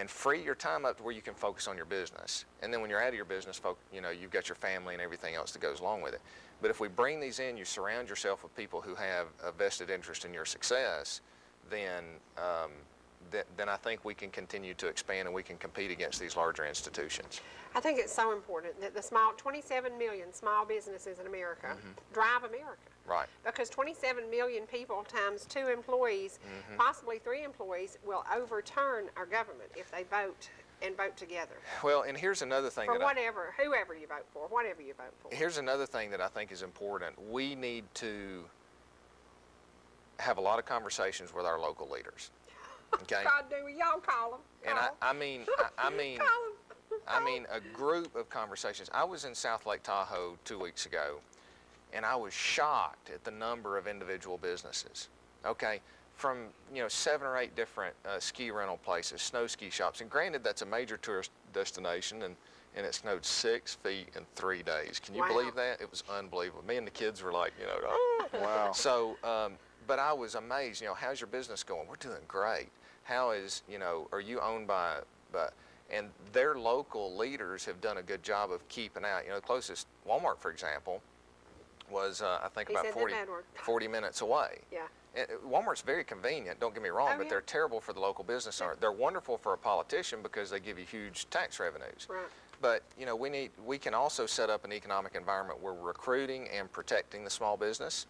free your time up to where you can focus on your business. And then when you're out of your business, you know, you've got your family and everything else that goes along with it. But if we bring these in, you surround yourself with people who have a vested interest in your success, then I think we can continue to expand and we can compete against these larger institutions. I think it's so important that the 27 million small businesses in America drive America. Right. Because 27 million people times 2 employees, possibly 3 employees, will overturn our government if they vote and vote together. Well, and here's another thing for whoever you vote for, whatever you vote for. Here's another thing that I think is important. We need to have a lot of conversations with our local leaders. Okay. God, do y'all call them? And I mean a group of conversations. I was in South Lake Tahoe 2 weeks ago, and I was shocked at the number of individual businesses. Okay, from 7 or 8 different ski rental places, snow ski shops, and granted that's a major tourist destination, and it snowed 6 feet in 3 days. Can you believe that? It was unbelievable. Me and the kids were like, oh. Wow. So, but I was amazed. How's your business going? We're doing great. How is, are you owned by, and their local leaders have done a good job of keeping out. The closest Walmart, for example, was I think about 40 minutes away. Yeah. And Walmart's very convenient, don't get me wrong, but they're terrible for the local business owner. They're wonderful for a politician because they give you huge tax revenues. Right. But we can also set up an economic environment where we're recruiting and protecting the small business,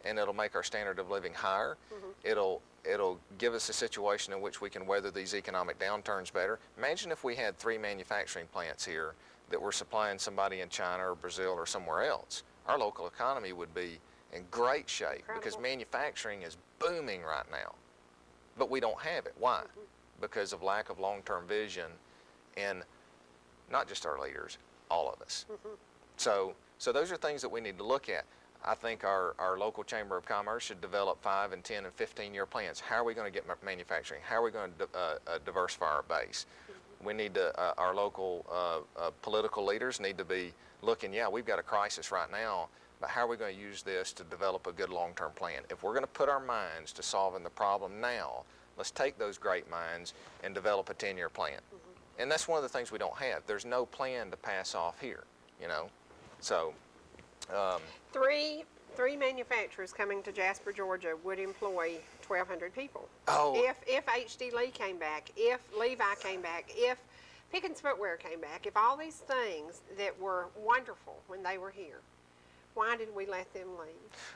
and it'll make our standard of living higher. It'll give us a situation in which we can weather these economic downturns better. Imagine if we had 3 manufacturing plants here that were supplying somebody in China or Brazil or somewhere else. Our local economy would be in great shape because manufacturing is booming right now. But we don't have it. Why? Because of lack of long-term vision in not just our leaders, all of us. So those are things that we need to look at. I think our local Chamber of Commerce should develop 5 and 10 and 15-year plans. How are we going to get manufacturing? How are we going to diversify our base? We need to, our local political leaders need to be looking, we've got a crisis right now, but how are we going to use this to develop a good long-term plan? If we're going to put our minds to solving the problem now, let's take those great minds and develop a 10-year plan. And that's one of the things we don't have. There's no plan to pass off here, So. 3 3 manufacturers coming to Jasper, Georgia would employ 1,200 people. Oh. If HD Lee came back, if Levi came back, if Pickens Footwear came back, if all these things that were wonderful when they were here, why did we let them leave?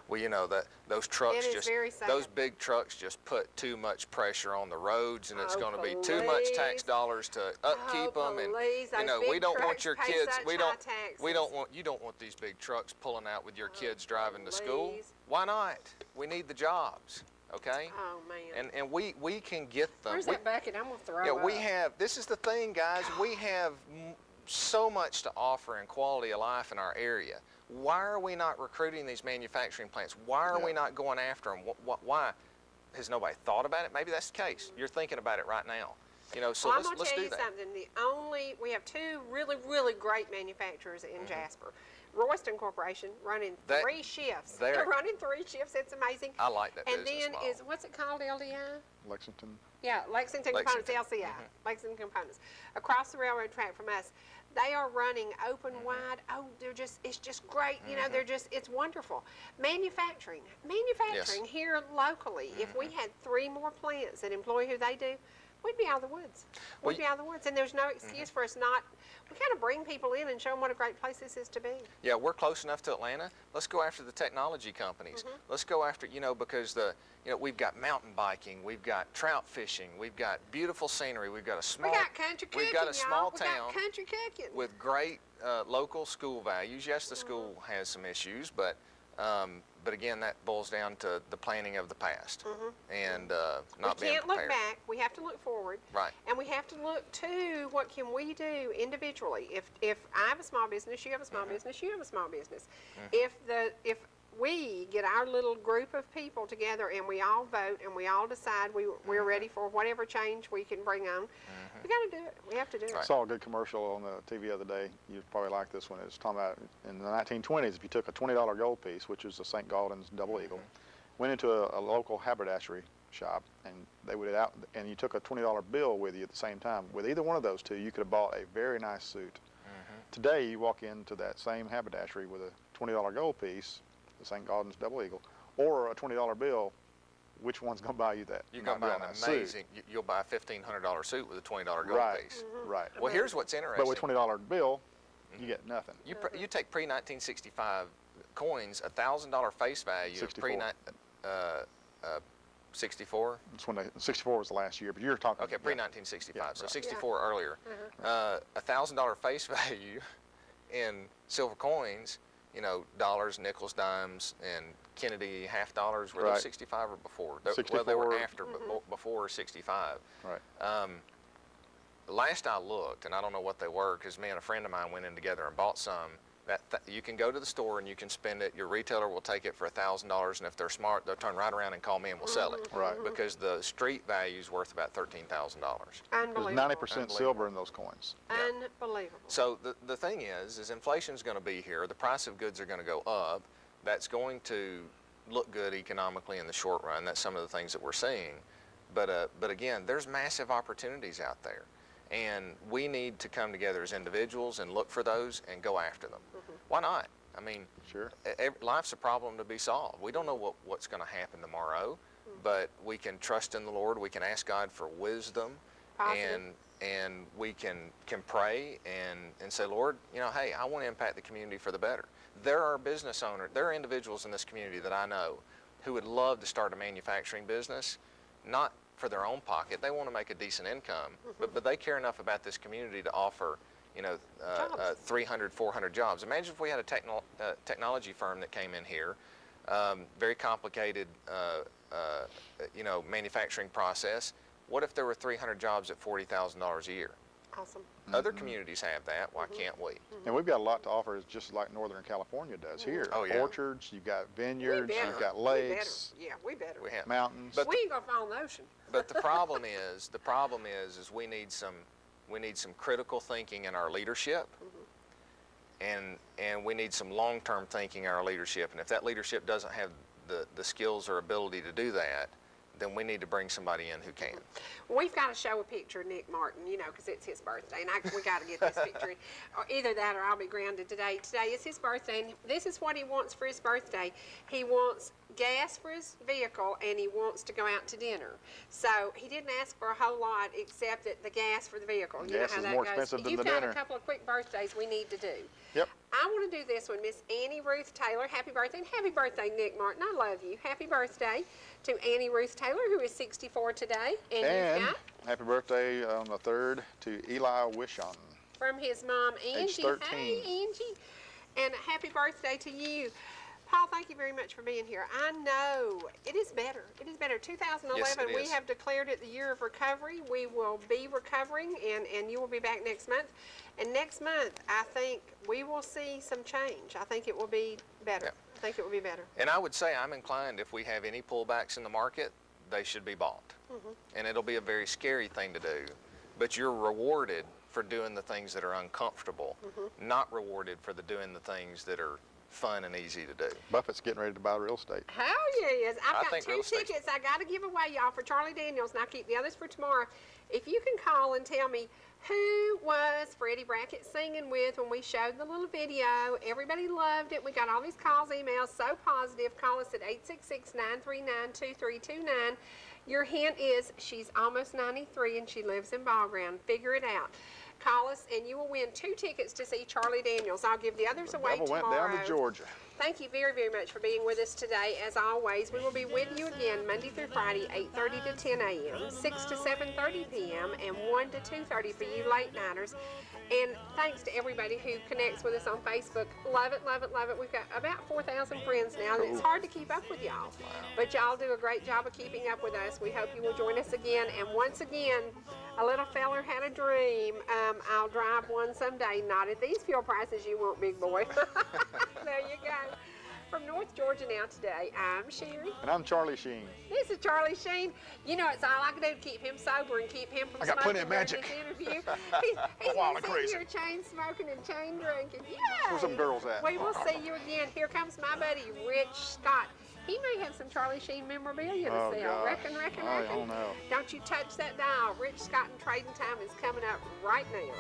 Well, you know, that those trucks It is just, very sad. those big trucks just put too much pressure on the roads, and it's Oh, going to be too much tax please. dollars to upkeep them. And please, you those know, we big don't want trucks your pay kids. such We high don't. We taxes. don't want. You don't want these big trucks pulling out with your kids driving to school. please. Why not? We need the jobs. Okay. Oh, man. And we can get them. Where's that bucket? I'm going to throw Yeah, up. we have. This is the thing, guys. We have so much to offer in quality of life in our area. Why are we not recruiting these manufacturing plants? Why are we not going after them? Why? Has nobody thought about it? Maybe that's the case. You're thinking about it right now. You know, so Well, let's I'm going to do tell you that. something. We have 2 really, really great manufacturers in Jasper. Royston Corporation running That- 3 shifts. they're- They're running 3 shifts. It's amazing. I like that And business then model. what's it called, LDI? Lexington. Yeah, Lexington Components, LCI, Lexington Components. Across the railroad track from us, they are running open wide. Oh, it's just great. You know, it's wonderful. Manufacturing here locally. If we had 3 more plants that employ who they do, we'd be out of the woods. We'd be out of the woods. And there's no excuse for us not. We kind of bring people in and show them what a great place this is to be. Yeah, we're close enough to Atlanta. Let's go after the technology companies. Let's go after, you know, because we've got mountain biking, we've got trout fishing, we've got beautiful scenery, we've got a small, We got country cooking, we've got a small y'all. We town got country cooking. with great local school values. Yes, the school has some issues, but again, that boils down to the planning of the past and not We being can't look prepared. back. We have to look forward. Right. And we have to look to what can we do individually. If I have a small business, you have a small business, you have a small business. If we get our little group of people together and we all vote and we all decide we're ready for whatever change we can bring on, we got to do it. We have to do it. I saw a good commercial on the TV the other day. You'd probably like this one. It was talking about in the 1920s, if you took a $20 gold piece, which is the St. Gaudens double eagle, went into a local haberdashery shop, and they would and you took a $20 bill with you at the same time. With either one of those two, you could have bought a very nice suit. Today, you walk into that same haberdashery with a $20 gold piece, the St. Gaudens double eagle, or a $20 bill. Which one's going to buy you that? You're going to buy an amazing, you'll buy a $1,500 suit with a $20 gold piece. Right. Well, here's what's interesting. But with $20 bill, you get nothing. You take pre-1965 coins, $1,000 face value 64. of 64. That's when 64 was the last year, but you're talking. Okay, pre-1965, Yeah, so right. 64 earlier. $1,000 face value in silver coins, you know, dollars, nickels, dimes, and Kennedy half dollars. Were Right. those 65 or before? Well, they 64. were after, but before 65. Right. Last I looked, and I don't know what they were, because me and a friend of mine went in together and bought some. You can go to the store and you can spend it. Your retailer will take it for $1,000, and if they're smart, they'll turn right around and call me and we'll sell it. Right. Because the street value is worth about $13,000. There's Unbelievable. 90% silver in those coins. Unbelievable. So the thing is inflation's going to be here. The price of goods are going to go up. That's going to look good economically in the short run. That's some of the things that we're seeing. But again, there's massive opportunities out there. And we need to come together as individuals and look for those and go after them. Why not? I mean, Sure. Life's a problem to be solved. We don't know what's going to happen tomorrow, but we can trust in the Lord. We can ask God for wisdom, Positive. and we can pray and say, Lord, you know, hey, I want to impact the community for the better. There are business owners, there are individuals in this community that I know who would love to start a manufacturing business, not for their own pocket. They want to make a decent income, but they care enough about this community to offer, you know, 300, 400 jobs. Imagine if we had a technology firm that came in here, very complicated, you know, manufacturing process. What if there were 300 jobs at $40,000 a year? Awesome. Other communities have that. Why can't we? And we've got a lot to offer, just like Northern California does here. Oh, yeah. Orchards, you've got vineyards, better. you've got We better. lakes, Yeah, we better. We have. mountains. But We ain't gonna fall in the ocean. But the problem is we need some critical thinking in our leadership, and we need some long-term thinking in our leadership. And if that leadership doesn't have the skills or ability to do that, then we need to bring somebody in who can. We've got to show a picture of Nick Martin, you know, because it's his birthday, and we got to get this picture. Or either that or I'll be grounded today. Today is his birthday, and this is what he wants for his birthday. He wants gas for his vehicle, and he wants to go out to dinner. So he didn't ask for a whole lot except that the gas for the vehicle. You Gas know how is that more goes. expensive than You've the got dinner. a couple of quick birthdays we need to do. Yep. I want to do this one, Miss Annie Ruth Taylor. Happy birthday, and happy birthday, Nick Martin. I love you. Happy birthday to Annie Ruth Taylor, who is 64 today. And And you've got happy birthday on the 3rd to Eli Wishon. from his mom, Angie. Age 13. Hey, Angie. And happy birthday to you. Paul, thank you very much for being here. I know it is better. It is better. 2011, Yes, it we is. have declared it the year of recovery. We will be recovering, and you will be back next month. And next month, I think we will see some change. I think it will be better. Yep. I think it will be better. And I would say I'm inclined, if we have any pullbacks in the market, they should be bought. And it'll be a very scary thing to do, but you're rewarded for doing the things that are uncomfortable, not rewarded for doing the things that are fun and easy to do. Buffett's getting ready to buy real estate. Hell yes. I I've got think real 2 estate's- tickets I got to give away, y'all, for Charlie Daniels, and I'll keep the others for tomorrow. If you can call and tell me who was Freddie Brackett singing with when we showed the little video. Everybody loved it. We got all these calls, emails, so positive. Call us at 866-939-2329. Your hint is she's almost 93 and she lives in Ball Ground. Figure it out. Call us and you will win 2 tickets to see Charlie Daniels. I'll give the others away Devil tomorrow. went down to Georgia. Thank you very, very much for being with us today. As always, we will be with you again Monday through Friday, 8:30 to 10 a.m., 6 to 7:30 p.m., and 1 to 2:30 for you late nighters. And thanks to everybody who connects with us on Facebook. Love it, love it, love it. We've got about 4,000 friends now, and it's hard to keep up with y'all. But y'all do a great job of keeping up with us. We hope you will join us again. And once again, a little feller had a dream. I'll drive one someday. Not at these fuel prices you won't, big boy. There you go. From North Georgia now today, I'm Cherie. And I'm Charlie Sheen. This is Charlie Sheen. You know, it's all I can do to keep him sober and keep him from I got smoking plenty of during magic. this interview. He's Wild and sitting crazy. here chain smoking and chain drinking. Yay! Where's them girls at? We will see you again. Here comes my buddy, Rich Scott. He may have some Charlie Sheen memorabilia to Oh, sell. gosh. Reckon. I don't know. Don't you touch that dial. Rich Scott and Trading Time is coming up right now.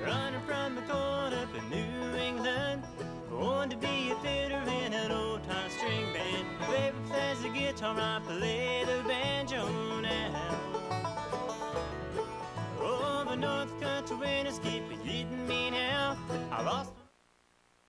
Running from the cold up in New England, going to be a fiddler in an old-time string band. Baby plays the guitar, I play the banjo now. Oh, the North Country wind is keeping hitting me now. I lost